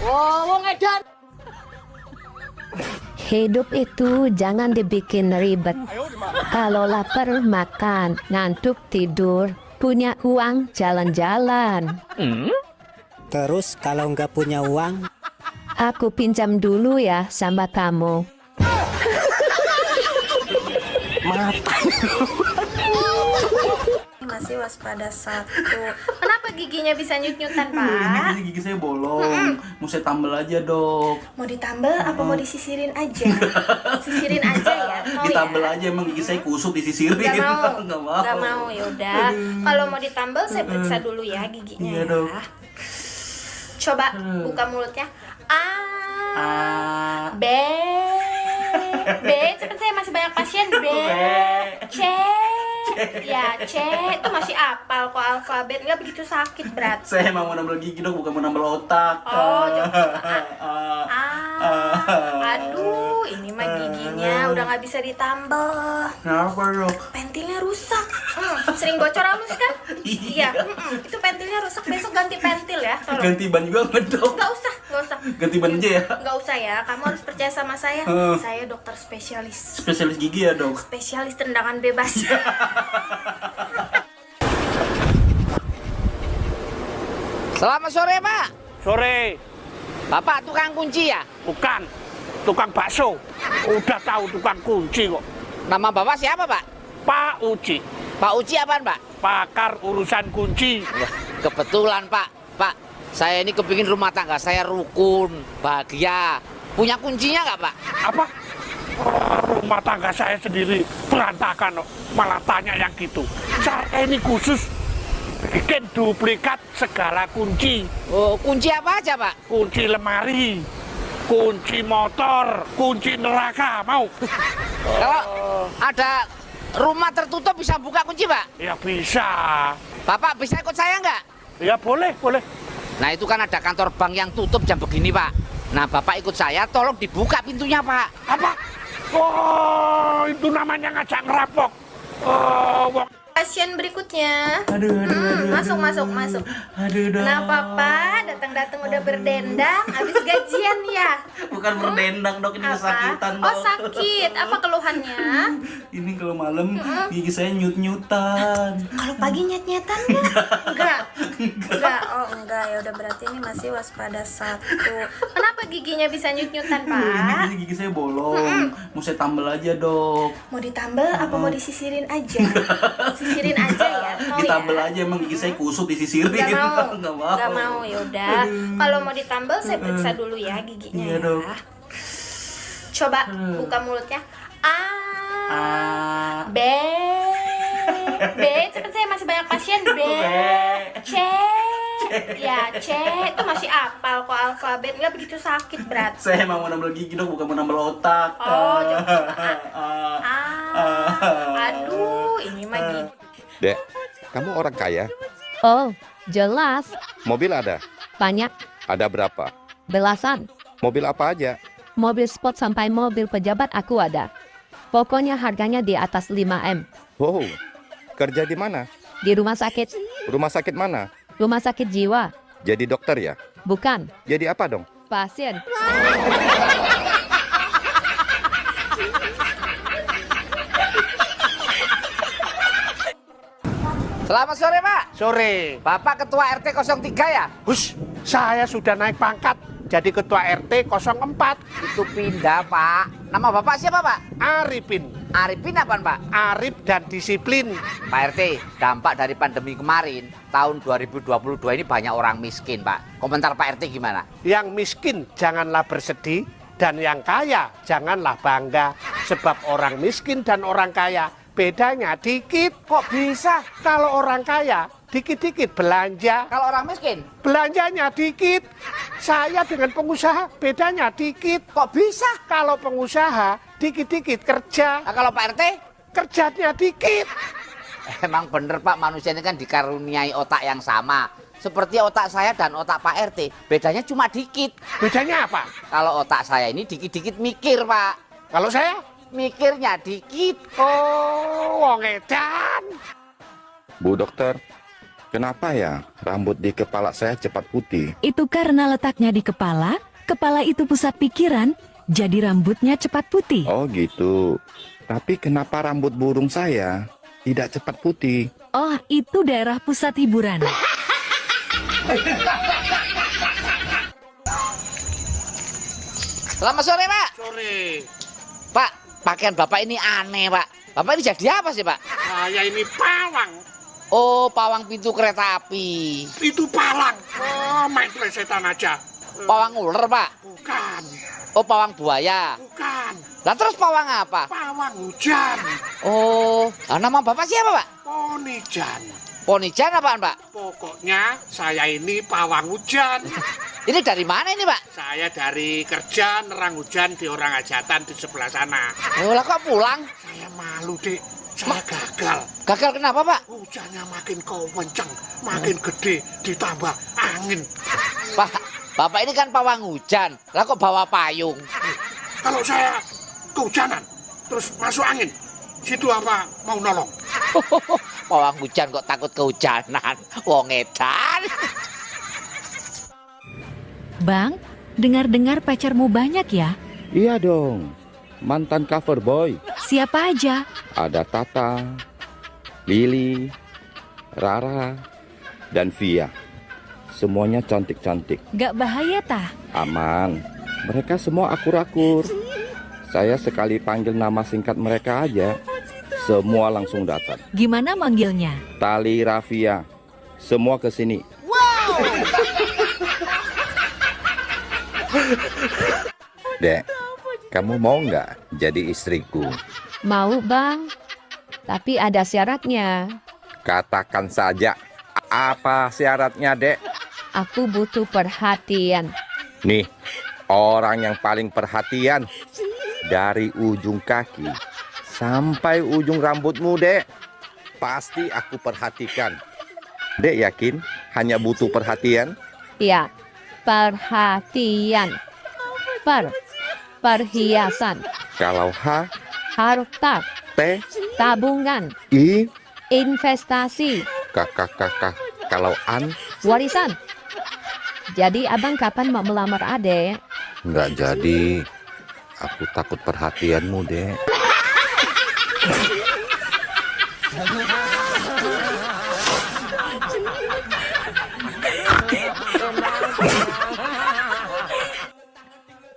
Oh, ngedan. Hidup itu jangan dibikin ribet. Kalau lapar makan, ngantuk tidur, punya uang jalan-jalan. Terus kalau nggak punya uang? Aku pinjam dulu ya sama kamu. Masih waspada 1. Kenapa giginya bisa nyut-nyutan, Pak? Gigi saya bolong. Mau saya tambal aja, Dok. Mau ditambal apa mau disisirin aja? Sisirin aja ya. Mau ditambal ya? aja, emang gigi saya kusut disisirin. Gak mau. Nggak mau. Gak mau, yaudah. Kalau mau ditambal saya periksa dulu ya giginya. Iya, ya. Dok. Coba buka mulutnya. A. B. B. Cepet, saya masih banyak pasien. B. C. Ya, C. Itu masih apal kok alfabet. Nggak begitu sakit berat. Saya emang mau nambal gigi, Dok, bukan mau nambal otak. Oh, coba. Aduh, ini mah giginya udah nggak bisa ditambal. Kenapa, Dok? Pentilnya rusak. Sering bocor halus kan? Iya. Itu pentilnya rusak. Besok ganti pentil ya. Tolong. Ganti ban juga nggak, Dok? Nggak usah. Ganti ban aja ya? Nggak usah ya. Kamu harus percaya sama saya. Saya dokter spesialis. Spesialis gigi ya, Dok? Spesialis tendangan bebas. Selamat sore, Pak. Sore. Bapak tukang kunci ya? Bukan, tukang bakso. Udah tahu tukang kunci kok. Nama Bapak siapa, Pak? Pak Uci. Pak Uci apaan, Pak? Pakar urusan kunci. Wah, kebetulan, Pak. Pak, saya ini kepingin rumah tangga saya rukun, bahagia. Punya kuncinya nggak, Pak? Apa? Rumah tangga saya sendiri berantakan kok. Malah tanya yang gitu. Saya ini khusus bikin duplikat segala kunci. Oh, kunci apa aja, Pak? Kunci lemari, kunci motor, kunci neraka, mau? Kalau ada rumah tertutup bisa buka kunci, Pak? Ya bisa. Bapak bisa ikut saya nggak? Ya boleh, boleh. Nah itu kan ada kantor bank yang tutup jam begini, Pak. Nah Bapak ikut saya, tolong dibuka pintunya, Pak. Apa? Oh, itu namanya ngajak ngerampok. Oh, Pasien berikutnya. Aduh. Masuk. Aduh, Dok. Kenapa, Pak? Datang-datang udah berdendang, habis gajian ya? Bukan berdendang, Dok, ini kesakitan, Dok. Oh, sakit. Apa keluhannya? Ini kalau malam gigi saya nyut-nyutan. Kalau pagi nyet-nyetan enggak? Enggak. Oh, enggak. Ya udah berarti ini masih waspada 1. Kenapa giginya bisa nyut-nyutan, Pak? Ini gigi saya bolong. Mau saya tambal aja, Dok. Mau ditambal apa mau disisirin aja? Sisirin aja ya. Mau ditambal ya? aja, emang gigi saya kusut disisirin. Gak mau. Nggak mau. Gak mau, yaudah. Kalau mau ditambal saya periksa dulu ya giginya. Iya, ya. Dok. Coba buka mulutnya. A. B. B. Cepet, saya masih banyak pasien. B. C. Ya, C. Itu masih apal kok alfabet. Nggak begitu sakit berat. Saya emang mau nambal gigi, Dok, bukan mau nambal otak. Oh, coba. Aduh, ini mah gini. Dek, kamu orang kaya? Oh, jelas. Mobil ada? Banyak. Ada berapa? Belasan. Mobil apa aja? Mobil sport sampai mobil pejabat aku ada. Pokoknya harganya di atas 5M. Wow, kerja di mana? Di rumah sakit. Rumah sakit mana? Rumah sakit jiwa. Jadi dokter ya? Bukan. Jadi apa dong? Pasien. Selamat sore, Pak. Sore. Bapak Ketua RT 03 ya? Hus, saya sudah naik pangkat jadi ketua RT 04. Itu pindah, Pak. Nama Bapak siapa, Pak? Arifin. Arifin apaan, Pak? Arif dan disiplin. Pak RT, dampak dari pandemi kemarin, tahun 2022 ini banyak orang miskin, Pak. Komentar Pak RT gimana? Yang miskin janganlah bersedih, dan yang kaya janganlah bangga. Sebab orang miskin dan orang kaya bedanya dikit. Kok bisa? Kalau orang kaya dikit-dikit belanja. Kalau orang miskin? Belanjanya dikit. Saya dengan pengusaha bedanya dikit. Kok bisa? Kalau pengusaha dikit-dikit kerja. Nah, kalau Pak RT? Kerjanya dikit. Emang bener Pak, manusia ini kan dikaruniai otak yang sama. Seperti otak saya dan otak Pak RT, bedanya cuma dikit. Bedanya apa? Kalau otak saya ini dikit-dikit mikir, Pak. Kalau saya? Mikirnya dikit. Oh, wong edan. Bu dokter, kenapa ya rambut di kepala saya cepat putih? Itu karena letaknya di kepala itu pusat pikiran, jadi rambutnya cepat putih. Oh gitu. Tapi kenapa rambut burung saya tidak cepat putih? Oh, itu daerah pusat hiburan. Selamat sore, Pak. Sore. Pak, pakaian Bapak ini aneh, Pak. Bapak ini jadi apa sih, Pak? Saya ini pawang. Oh, pawang pintu kereta api. Itu palang. Oh, main plesetan aja. Pawang ular, Pak? Bukan. Oh, pawang buaya? Bukan. Lah terus pawang apa? Pawang hujan. Oh, nah, nama Bapak siapa, Pak? Ponijan. Ponijan apaan, Pak? Pokoknya saya ini pawang hujan. Ini dari mana ini, Pak? Saya dari kerja nerang hujan di orang hajatan di sebelah sana. Oh, lah kok pulang? Saya malu, Dek. Saya gagal. Gagal kenapa, Pak? Hujannya makin kencang, makin gede, ditambah angin. Pak, Bapak ini kan pawang hujan. Lah kok bawa payung? Kalau saya kehujanan, terus masuk angin, situ apa mau nolong? Pawang hujan kok takut kehujanan. Wong edan. Bang, dengar-dengar pacarmu banyak ya? Iya dong, mantan cover boy. Siapa aja? Ada Tata, Lili, Rara, dan Via. Semuanya cantik-cantik. Gak bahaya tah? Aman, mereka semua akur-akur. Saya sekali panggil nama singkat mereka aja, semua langsung datang. Gimana manggilnya? Tali Rafia, semua ke sini. Wow! Dek, kamu mau nggak jadi istriku? Mau, Bang. Tapi ada syaratnya. Katakan saja, apa syaratnya, Dek? Aku butuh perhatian. Nih, orang yang paling perhatian. Dari ujung kaki sampai ujung rambutmu, Dek. Pasti aku perhatikan. Dek yakin hanya butuh perhatian? Ya, perhatian. Perhiasan. Kalau H, harta. T, tabungan. I, investasi. Kakak. Kalau An, warisan. Jadi abang kapan mau melamar adek? Nggak jadi. Aku takut perhatianmu, Dek.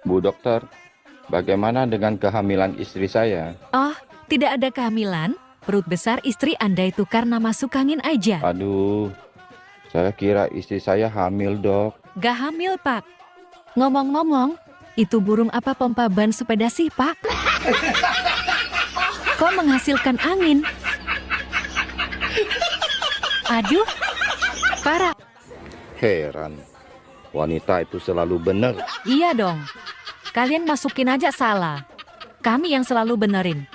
Bu dokter, bagaimana dengan kehamilan istri saya? Oh, tidak ada kehamilan. Perut besar istri Anda itu karena masuk angin aja. Aduh, saya kira istri saya hamil, Dok. Gak hamil, Pak. Ngomong-ngomong, itu burung apa pompa ban sepeda sih, Pak? Kok menghasilkan angin? Aduh, parah. Heran, wanita itu selalu benar. Iya dong. Kalian masukin aja salah. Kami yang selalu benerin.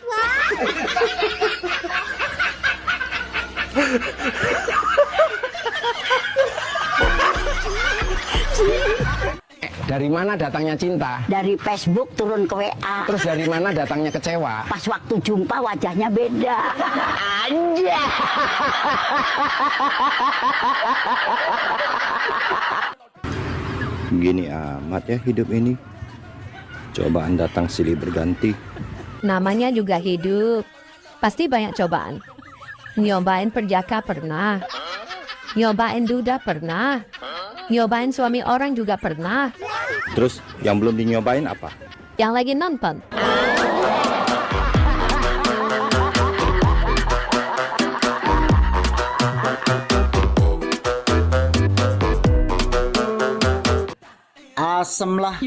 Dari mana datangnya cinta? Dari Facebook turun ke WA. Terus dari mana datangnya kecewa? Pas waktu jumpa wajahnya beda. Aja. Gini amat ya hidup ini. Cobaan datang silih berganti. Namanya juga hidup. Pasti banyak cobaan. Nyobain perjaka pernah. Nyobain duda pernah. Nyobain suami orang juga pernah. Terus yang belum dinyobain apa? Yang lagi nonton. Asem lah.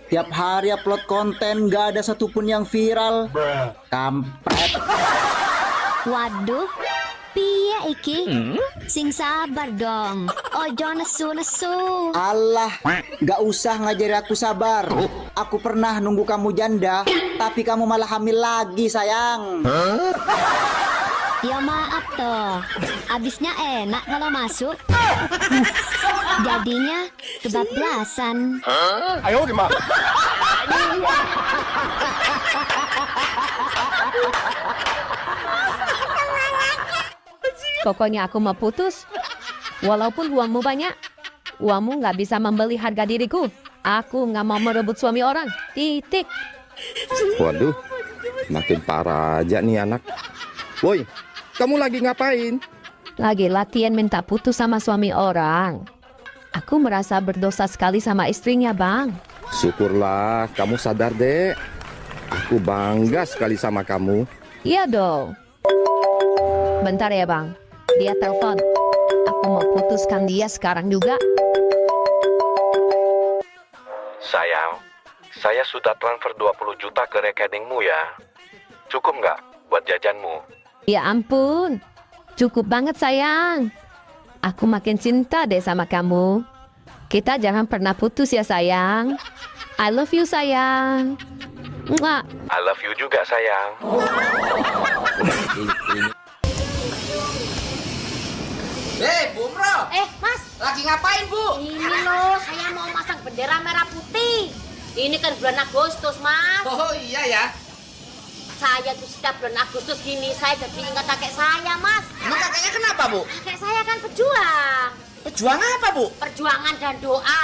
Tiap hari upload konten gak ada satupun yang viral. Kampret. Waduh, piye iki? Sing sabar dong. Ojo nesu-nesu. Allah, gak usah ngajari aku sabar. Aku pernah nunggu kamu janda, tapi kamu malah hamil lagi, sayang. Ya maaf toh, abisnya enak kalau masuk. Jadinya kebablasan. Ayo dimak. Pokoknya aku mau putus. Walaupun uangmu banyak, uangmu nggak bisa membeli harga diriku. Aku nggak mau merebut suami orang. Titik. Waduh, makin parah aja nih anak. Woi, kamu lagi ngapain? Lagi latihan minta putus sama suami orang. Aku merasa berdosa sekali sama istrinya, Bang. Syukurlah kamu sadar, Dek. Aku bangga sekali sama kamu. Iya dong. Bentar ya, Bang. Dia telepon. Aku mau putuskan dia sekarang juga. Sayang, saya sudah transfer 20 juta ke rekeningmu ya. Cukup nggak buat jajanmu? Ya ampun. Cukup banget, sayang. Aku makin cinta deh sama kamu. Kita jangan pernah putus ya, sayang. I love you, sayang. Mwah. I love you juga, sayang. Bu Umroh. Mas. Lagi ngapain, Bu? Ini loh, saya mau masang bendera merah putih. Ini kan bulan Agustus, Mas. Oh iya ya. Saya tuh setiap bulan Agustus gini, saya jadi ingat kakek saya, Mas. Emang kakeknya kenapa, Bu? Kakek saya kan pejuang. Pejuang apa, Bu? Perjuangan dan doa.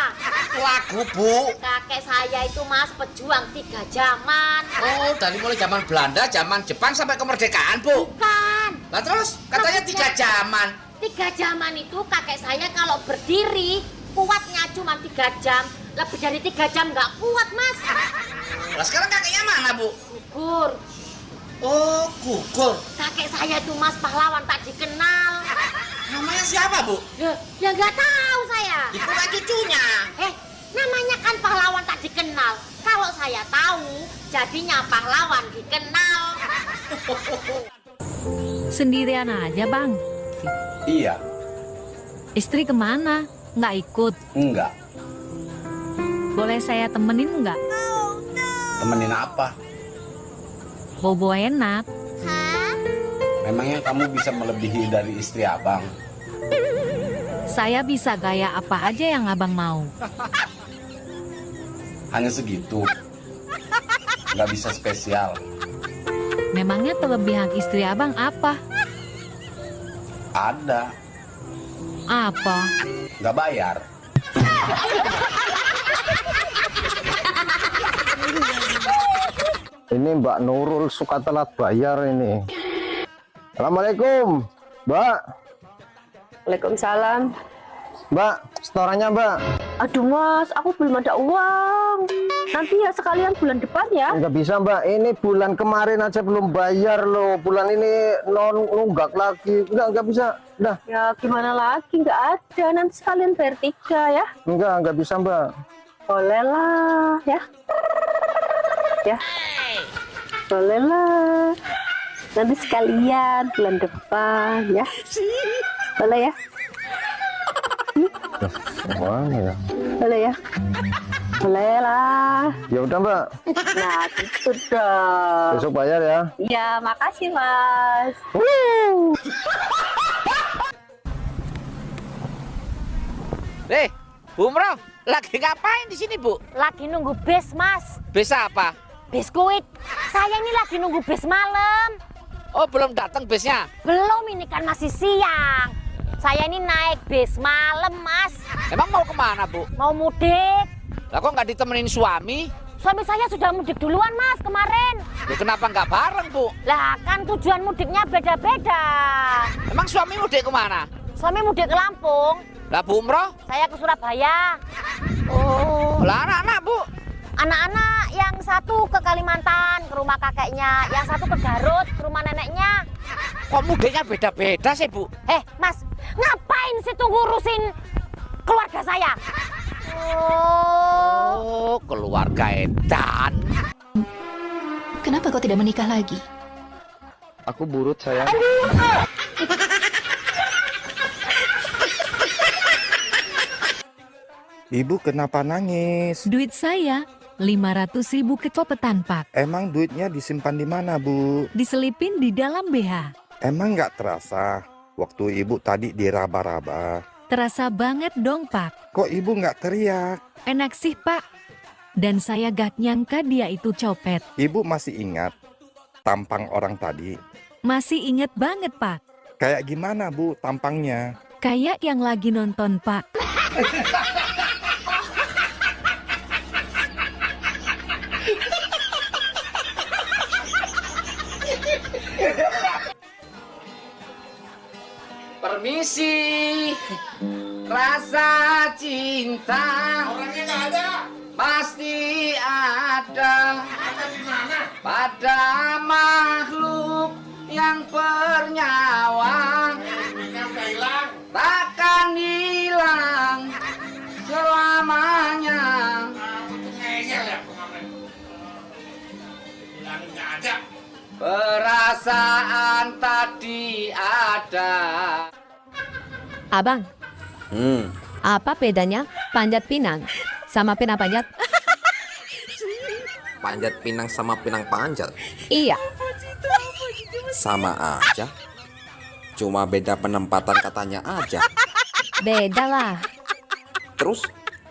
Lagu, Bu. Kakek saya itu, Mas, pejuang 3 zaman. Oh, dari mulai zaman Belanda, zaman Jepang sampai kemerdekaan, Bu? Bukan. Lah terus, katanya 3 zaman. 3 zaman itu kakek saya kalau berdiri, kuatnya cuma 3 jam. Lebih dari 3 jam nggak kuat, Mas. Lah sekarang kakeknya mana, Bu? Gugur. Oh, gugur. Kakek saya tuh, Mas, pahlawan tak dikenal. Namanya siapa, Bu? Ya nggak tahu saya. Itu kan cucunya. Namanya kan pahlawan tak dikenal. Kalau saya tahu, jadinya pahlawan dikenal. Sendirian aja, Bang. Iya. Istri kemana? Nggak ikut? Enggak. Boleh saya temenin nggak? Temenin apa? Bobo enak. Memangnya kamu bisa melebihi dari istri abang? Saya bisa gaya apa aja yang abang mau. Hanya segitu. Nggak bisa spesial. Memangnya kelebihan istri abang apa? Ada. Apa? Nggak bayar. Ini Mbak Nurul suka telat bayar ini. Assalamualaikum, Mbak. Waalaikumsalam. Mbak, setorannya Mbak. Aduh Mas, aku belum ada uang. Nanti ya sekalian bulan depan ya. Nggak bisa Mbak, ini bulan kemarin aja belum bayar loh. Bulan ini nunggak lagi. Nggak bisa. Udah. Ya gimana lagi, nggak ada. Nanti sekalian bayar 3 ya. Nggak bisa Mbak. Boleh lah ya. Ya. Boleh lah. Nanti sekalian bulan depan ya. Boleh ya. Mana ya? Boleh ya. Boleh lah. Ya udah Mbak. Nah, gitu dong. Besok bayar ya. Ya, makasih Mas. Bu Umroh, lagi ngapain di sini, Bu? Lagi nunggu bis, Mas. Bis apa? Biskuit. Saya ini lagi nunggu bis malam. Oh, belum datang bisnya? Belum, ini kan masih siang. Saya ini naik bis malam, Mas. Emang mau kemana, Bu? Mau mudik. Lah kok nggak ditemenin suami? Suami saya sudah mudik duluan, Mas, kemarin. Ya, kenapa nggak bareng, Bu? Lah, kan tujuan mudiknya beda-beda. Emang suami mudik kemana? Suami mudik ke Lampung. Lah, Bu Umroh? Saya ke Surabaya. Oh, lah anak-anak, Bu. Anak-anak yang satu ke Kalimantan, ke rumah kakeknya. Yang satu ke Garut, ke rumah neneknya. Kok mudanya beda-beda sih, Bu? Mas, ngapain situ ngurusin keluarga saya? Oh, keluarga edan. Kenapa kau tidak menikah lagi? Aku burut, sayang. Ibu kenapa nangis? Duit saya 500.000 kecopetan, Pak. Emang duitnya disimpan di mana, Bu? Diselipin di dalam BH. Emang nggak terasa waktu ibu tadi diraba-raba? Terasa banget dong, Pak. Kok ibu nggak teriak? Enak sih, Pak. Dan saya gak nyangka dia itu copet. Ibu masih ingat tampang orang tadi? Masih inget banget, Pak. Kayak gimana, Bu, tampangnya? Kayak yang lagi nonton, Pak. Permisi, rasa cinta orangnya nggak ada, pasti ada. Pada makhluk yang bernyawa, takkan hilang selamanya. Perasaan tadi ada. Abang, apa bedanya panjat pinang sama pinang panjat? Panjat pinang sama pinang panjat? Iya. Sama aja. Cuma beda penempatan katanya aja. Beda lah. Terus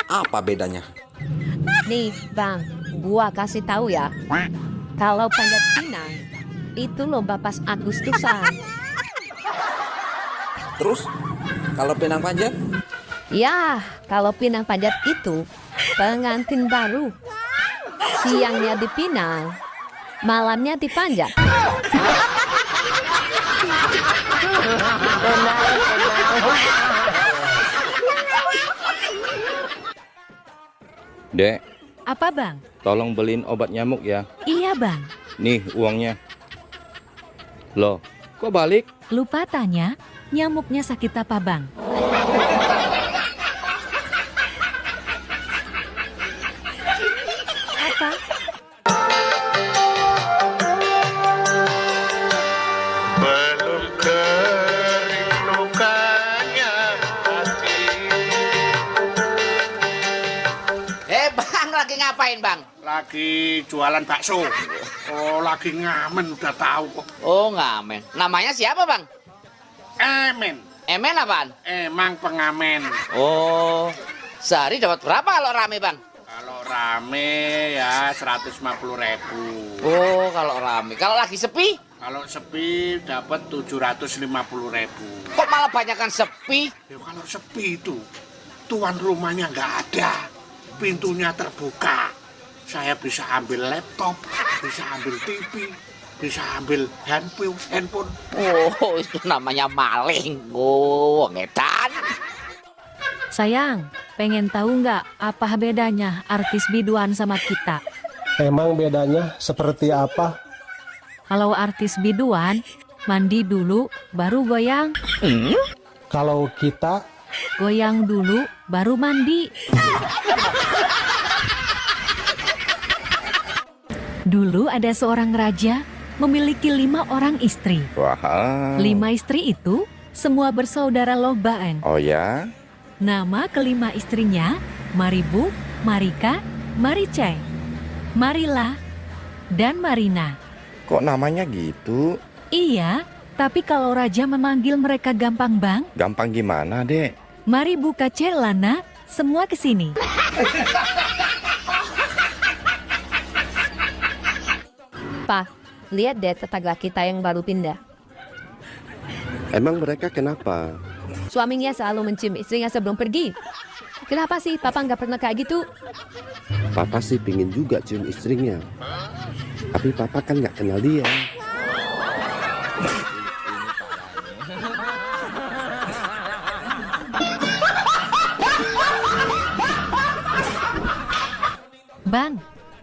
apa bedanya? Nih bang, gua kasih tahu ya. Kalau panjat pinang itu lomba pas Agustusan. Terus kalau pinang panjat? Ya, kalau pinang panjat itu pengantin baru. Siangnya dipinang, malamnya dipanjat. Dek, Apa, Bang? tolong beliin obat nyamuk ya. Iya, Bang. Nih uangnya. Loh, kok balik? Lupa tanya, nyamuknya sakit apa, Bang? Apa? Belum kering lukanya hati. Bang, lagi ngapain, Bang? Lagi jualan bakso. Oh, lagi ngamen, udah tahu kok. Oh, ngamen. Namanya siapa, Bang? Emen. Emen apaan? Emang pengamen. Oh, sehari dapat berapa kalau rame, Bang? Kalau rame ya 150.000. Oh, kalau rame. Kalau lagi sepi? Kalau sepi dapat 750.000. Kok malah banyakan sepi? Ya, kalau sepi itu tuan rumahnya nggak ada, pintunya terbuka. Saya bisa ambil laptop, bisa ambil TV, bisa ambil handphone. Oh, itu namanya maling. Oh, ngedan. Sayang, pengen tahu nggak apa bedanya artis biduan sama kita? Emang bedanya seperti apa? Kalau artis biduan, mandi dulu, baru goyang. Kalau kita Goyang dulu, baru mandi. Dulu ada seorang raja memiliki 5 orang istri. Wah. 5 istri itu semua bersaudara loh, Baeng. Oh ya? Nama kelima istrinya Maribu, Marika, Maricai, Marila, dan Marina. Kok namanya gitu? Iya, tapi kalau raja memanggil mereka gampang, Bang. Gampang gimana, Dek? Mari buka celana, semua ke sini. Pak, lihat deh tetangga kita yang baru pindah. emang mereka kenapa? Suaminya selalu mencium istrinya sebelum pergi. Kenapa sih Papa nggak pernah kayak gitu? Papa sih pingin juga cium istrinya. Tapi Papa kan nggak kenal dia. Bang,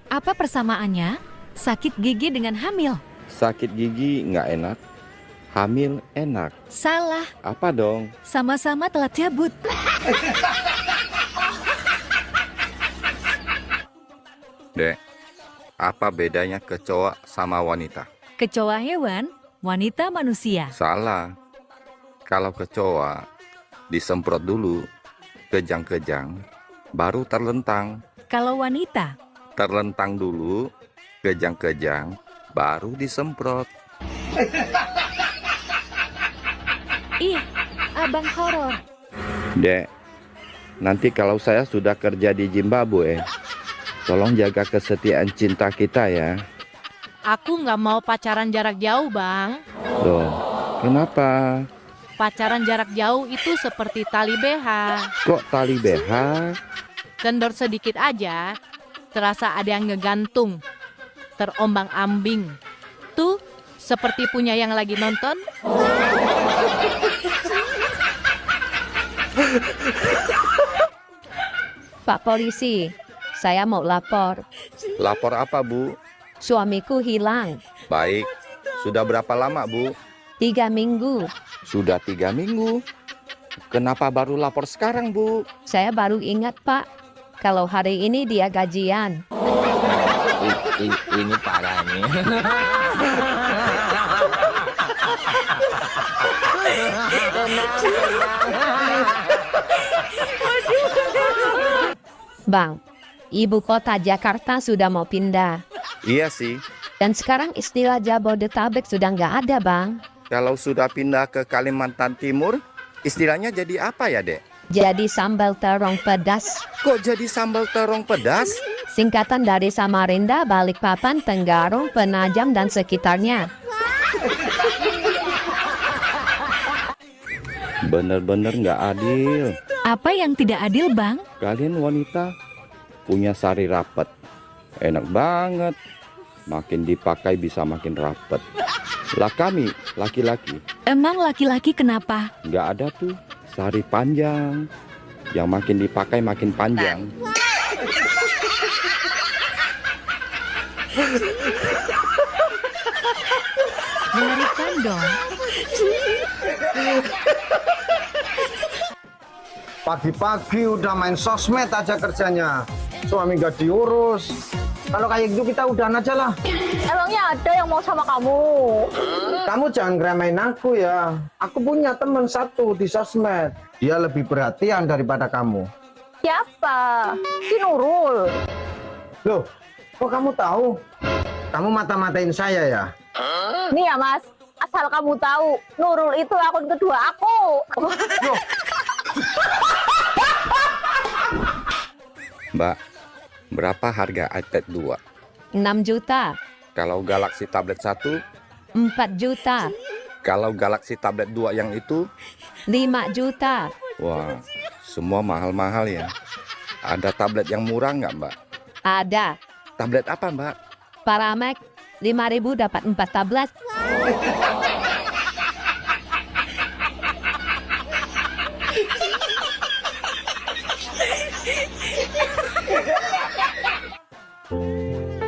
apa persamaannya sakit gigi dengan hamil? Sakit gigi nggak enak, hamil enak. Salah. Apa dong? Sama-sama telat cabut. Dek, apa bedanya kecoa sama wanita? Kecoa hewan, wanita manusia. Salah. Kalau kecoa disemprot dulu, kejang-kejang, baru terlentang. Kalau wanita, Terlentang dulu, kejang-kejang, baru disemprot. ih, abang horor. Dek, nanti kalau saya sudah kerja di Zimbabwe, tolong jaga kesetiaan cinta kita ya. Aku nggak mau pacaran jarak jauh, Bang. Loh, kenapa? Pacaran jarak jauh itu seperti tali BH. Kok tali BH? Kendor sedikit aja, terasa ada yang ngegantung, terombang-ambing. Tuh, seperti punya yang lagi nonton. Pak polisi, saya mau lapor. Lapor apa, Bu? Suamiku hilang. Baik. Sudah berapa lama, Bu? 3 minggu. Sudah 3 minggu. Kenapa baru lapor sekarang, Bu? Saya baru ingat, Pak. Kalau hari ini dia gajian. Ini parah nih. Bang, ibu kota Jakarta sudah mau pindah. Iya sih. Dan sekarang istilah Jabodetabek sudah nggak ada, Bang. Kalau sudah pindah ke Kalimantan Timur, istilahnya jadi apa ya, Dek? Jadi sambal terong pedas. Kok jadi sambal terong pedas? Singkatan dari Samarinda, Balikpapan, Tenggarong, Penajam, dan sekitarnya. Bener-bener nggak adil. Apa yang tidak adil, Bang? Kalian wanita punya sari rapet. Enak banget. Makin dipakai bisa makin rapet. Lah kami, laki-laki, Emang laki-laki kenapa? nggak ada tuh sari panjang. Yang makin dipakai makin panjang. Mengerikan dong. Pagi-pagi udah main sosmed aja kerjanya. Suami gak diurus. Kalau kayak gitu kita udahan aja lah. Emangnya ada yang mau sama kamu? Kamu jangan ngeremehin aku ya. Aku punya teman satu di sosmed. Dia lebih perhatian daripada kamu. Siapa? Si Nurul. Loh, kok kamu tahu? Kamu mata-matain saya ya? Nih ya Mas, asal kamu tahu, Nurul itu akun kedua aku. Mbak, berapa harga iPad 2? 6 juta. Kalau Galaxy Tablet 1? 4 juta. Kalau Galaxy Tablet 2 yang itu? 5 juta. Wah, semua mahal-mahal ya. Ada tablet yang murah nggak, Mbak? Ada. Tablet apa, Mbak? Paramek, 5.000 dapat 4 tablet.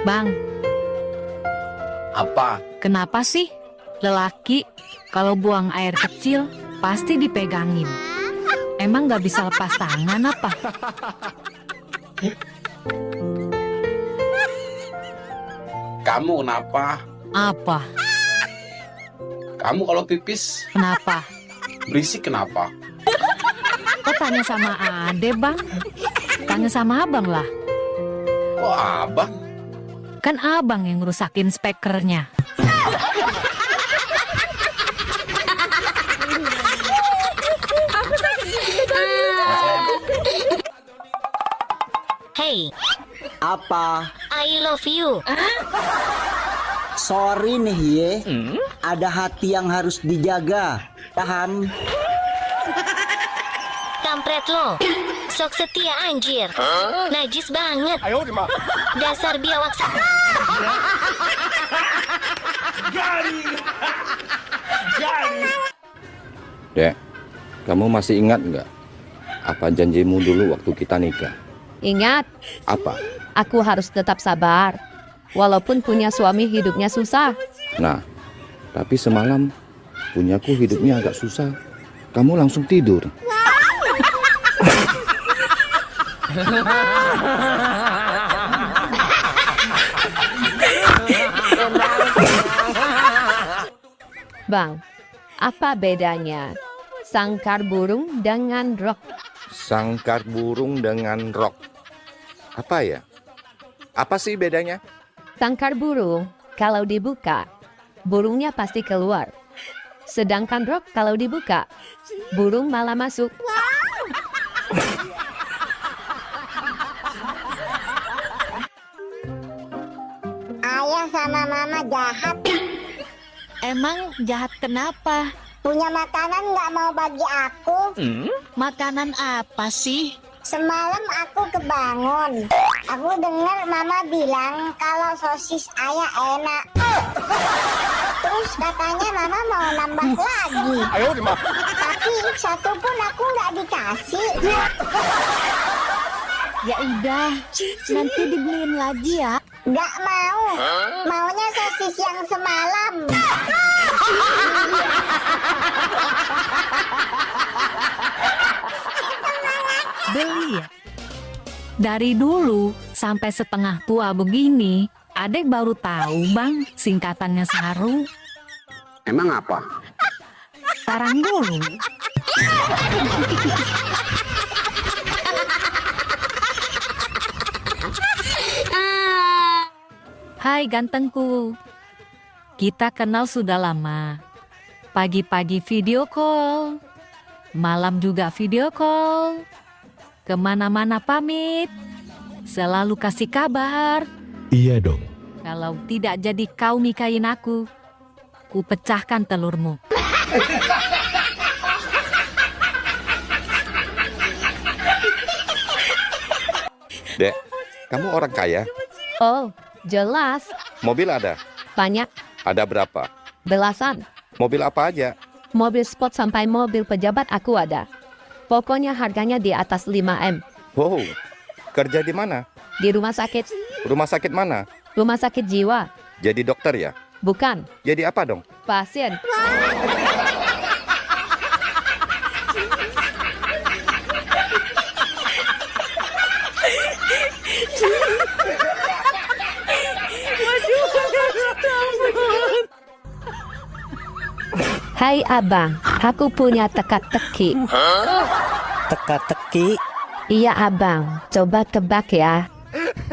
Bang, Apa? kenapa sih lelaki kalau buang air kecil pasti dipegangin? Emang nggak bisa lepas tangan apa? Kamu kenapa? Apa? Kamu kalau pipis Kenapa? berisik kenapa? Kok tanya sama Ade, Bang? Tanya sama Abang lah. Kok abang? Kan Abang yang ngerusakin speakernya. Hey, Apa? I love you. Sorry nih ye, ada hati yang harus dijaga. Tahan. Kampret lo. Sok setia anjir. Najis banget. Dasar biawak. Dek, kamu masih ingat nggak? Apa janjimu dulu waktu kita nikah? Ingat, Apa? Aku harus tetap sabar. Walaupun punya suami hidupnya susah. Nah, tapi semalam punyaku hidupnya agak susah. Kamu langsung tidur. Bang, apa bedanya sangkar burung dengan rok? Sangkar burung dengan rok. Apa ya? Apa sih bedanya? Sangkar burung, kalau dibuka, burungnya pasti keluar. Sedangkan rok kalau dibuka, burung malah masuk. Ayah sama mama jahat. Emang jahat kenapa? Punya makanan nggak mau bagi aku. Makanan apa sih? Semalam aku kebangun. Aku dengar mama bilang kalau sosis ayah enak. Terus katanya mama mau nambah lagi. Tapi satu pun aku nggak dikasih. Ya udah, nanti dibeliin lagi ya. Nggak mau. Maunya sosis yang semalam. Beli ya? Dari dulu sampai setengah tua begini, adek baru tahu bang singkatannya Saru. Emang apa? Sarang dulu. Hai gantengku, kita kenal sudah lama. Pagi-pagi video call, malam juga video call. Kemana-mana pamit, selalu kasih kabar. Iya dong. Kalau tidak jadi kau nikahin aku, ku pecahkan telurmu. Dek, kamu orang kaya? Oh, jelas. Mobil ada? Banyak. Ada berapa? Belasan. Mobil apa aja? Mobil sport sampai mobil pejabat aku ada. Pokoknya harganya di atas 5M. Wow, kerja di mana? Di rumah sakit. Rumah sakit mana? Rumah sakit jiwa. Jadi dokter ya? Bukan. Jadi apa dong? Pasien. Hai abang, aku punya teka-teki. Teka-teki? Iya abang, coba tebak ya.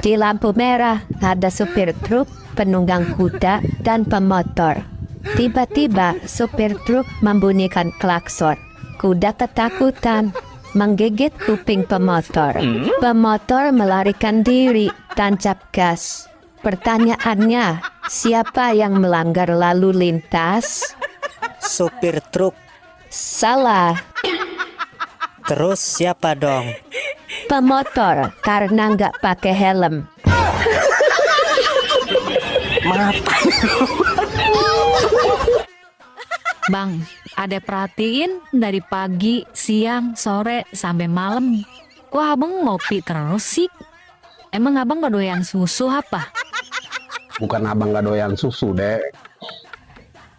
Di lampu merah ada supir truk, penunggang kuda, dan pemotor. Tiba-tiba supir truk membunyikan klakson. Kuda ketakutan, menggigit kuping pemotor. Pemotor melarikan diri, tancap gas. Pertanyaannya, siapa yang melanggar lalu lintas? Supir truk. Salah. Terus siapa dong? Pemotor, karena nggak pakai helm. Bang, ada perhatiin dari pagi, siang, sore, sampai malam. Kok abang ngopi terus sih? Emang abang gak doyan susu apa? Bukan abang gak doyan susu, Dek.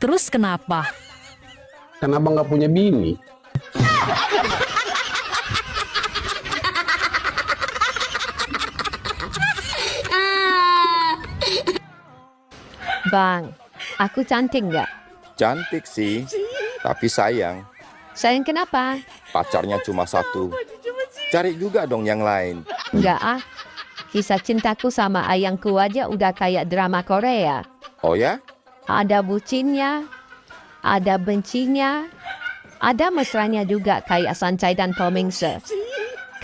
Terus kenapa? Kan abang gak punya bini. Bang, aku cantik nggak? Cantik sih, tapi sayang. Sayang kenapa? Pacarnya cuma satu. Cari juga dong yang lain. Nggak ah. Kisah cintaku sama ayangku aja udah kayak drama Korea. Oh ya? Ada bucinnya, ada bencinya, ada mesranya juga kayak Sancai dan Tom Mingse.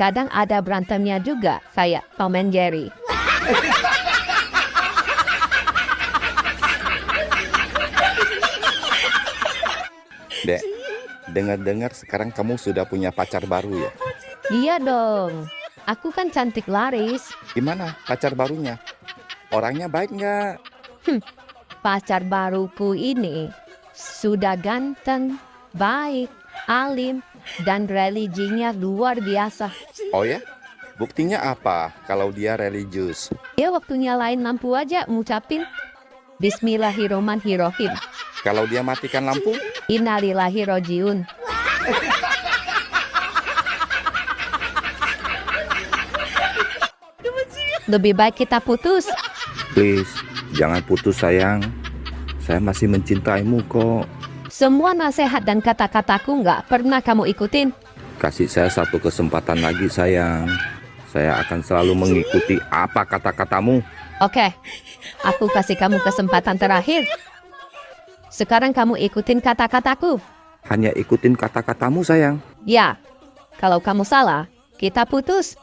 Kadang ada berantemnya juga kayak Tom and Jerry. Dek, dengar-dengar sekarang kamu sudah punya pacar baru ya? Iya dong, aku kan cantik laris. Gimana pacar barunya? Orangnya baik nggak? Pacar baruku ini sudah ganteng, baik, alim, dan religinya luar biasa. Oh ya? Buktinya apa kalau dia religius? Ya waktu nyalain lampu aja ngucapin Bismillahirrohmanirrohim. Kalau dia matikan lampu? Innalillahirojiun. Lebih baik kita putus. Please, jangan putus sayang. Saya masih mencintaimu kok. Semua nasihat dan kata-kataku nggak pernah kamu ikutin. Kasih saya satu kesempatan lagi sayang. Saya akan selalu mengikuti apa kata-katamu. Oke, aku kasih kamu kesempatan terakhir. Sekarang kamu ikutin kata-kataku. Hanya ikutin kata-katamu sayang. Ya, kalau kamu salah, kita putus.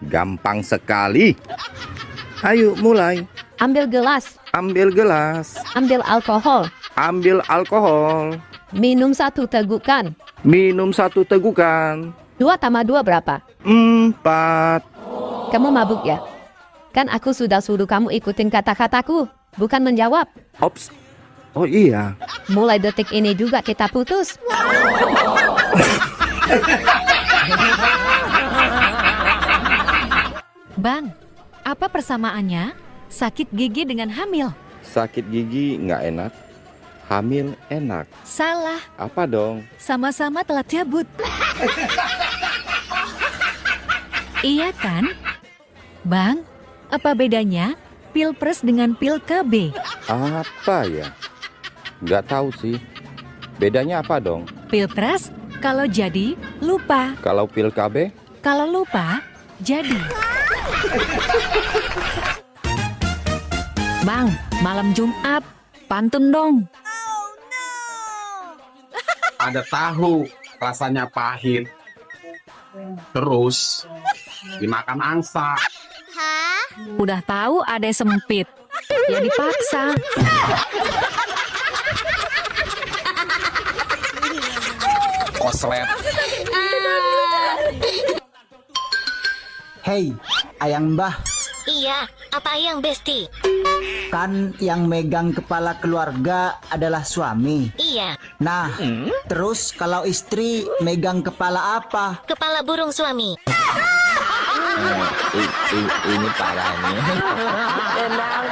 Gampang sekali. Ayo mulai. Ambil gelas. Ambil gelas. Ambil alkohol. Ambil alkohol. Minum 1 tegukan. Minum 1 tegukan. 2 tambah 2 berapa? 4. Kamu mabuk ya? Kan aku sudah suruh kamu ikutin kata-kataku, bukan menjawab. Ops. Oh iya. Mulai detik ini juga kita putus. Bang, apa persamaannya? Sakit gigi dengan hamil? Sakit gigi nggak enak. Hamil enak. Salah. Apa dong? Sama-sama telat cabut. Iya kan? Bang, apa bedanya Pilpres dengan pil KB? Apa ya? Nggak tahu sih. Bedanya apa dong? Pilpres kalau jadi lupa. Kalau pil KB? Kalau lupa jadi. Bang, malam Jumat, pantun dong. Ada tahu, rasanya pahit. Terus dimakan angsa. Udah tahu ada sempit, ya dipaksa. Koslet. Hei, ayang mbah. Iya, apa yang Besti? Kan yang megang kepala keluarga adalah suami. Iya. Nah, terus kalau istri megang kepala apa? Kepala burung suami. Ini parahnya. Tenang.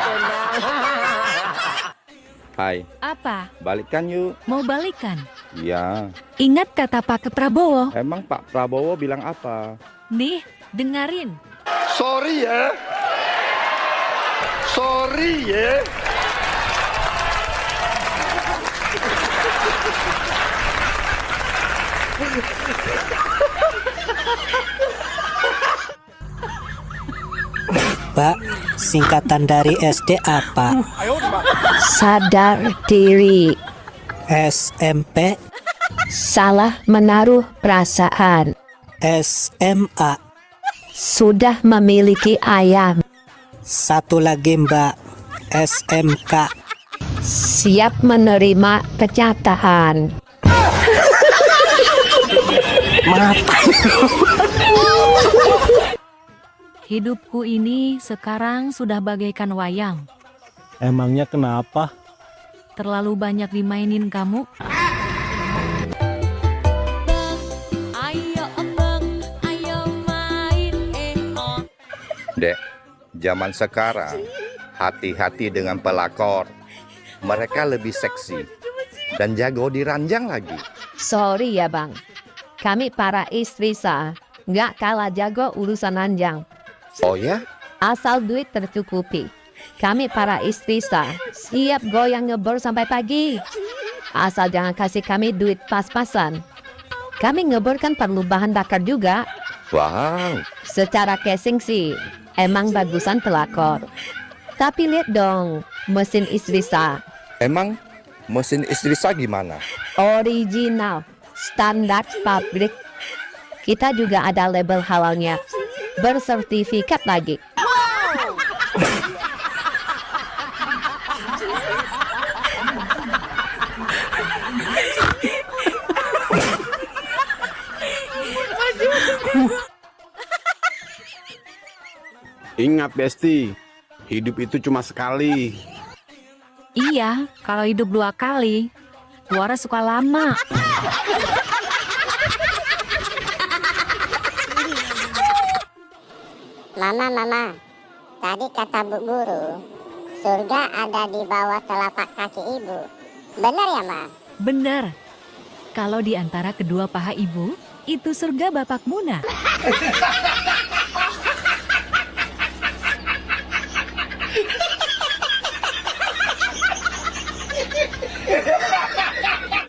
Hai. Apa? Balikan yuk. Mau balikan? Ya. Ingat kata Pak Prabowo. Emang Pak Prabowo bilang apa? Nih, dengerin. Sorry ya. Sorry ya. Pak, singkatan dari SD apa? Sadar diri. SMP? Salah menaruh perasaan. SMA? Sudah memiliki ayam. Satu lagi Mbak, SMK. Siap menerima kenyataan. Hidupku ini sekarang sudah bagaikan wayang. Emangnya kenapa? Terlalu banyak dimainin kamu. Dek, zaman sekarang hati-hati dengan pelakor. Mereka lebih seksi dan jago diranjang lagi. Sorry ya bang, kami para istri sah nggak kalah jago urusan ranjang. Oh ya? Asal duit tercukupi. Kami para istri sah siap goyang ngebor sampai pagi. Asal jangan kasih kami duit pas-pasan. Kami ngebor kan perlu bahan bakar juga. Wow. Secara casing sih emang bagusan pelakor. Tapi lihat dong mesin istri sah. Emang mesin istri sah gimana? Original, standar pabrik. Kita juga ada label halalnya. Bersertifikat lagi. Ingat Besti, hidup itu cuma sekali. Iya, kalau hidup 2 kali, suara suka lama. Mama, tadi kata Bu Guru, surga ada di bawah telapak kaki ibu. Benar ya, Ma? Benar. Kalau di antara kedua paha ibu, itu surga Bapak Muna. Ha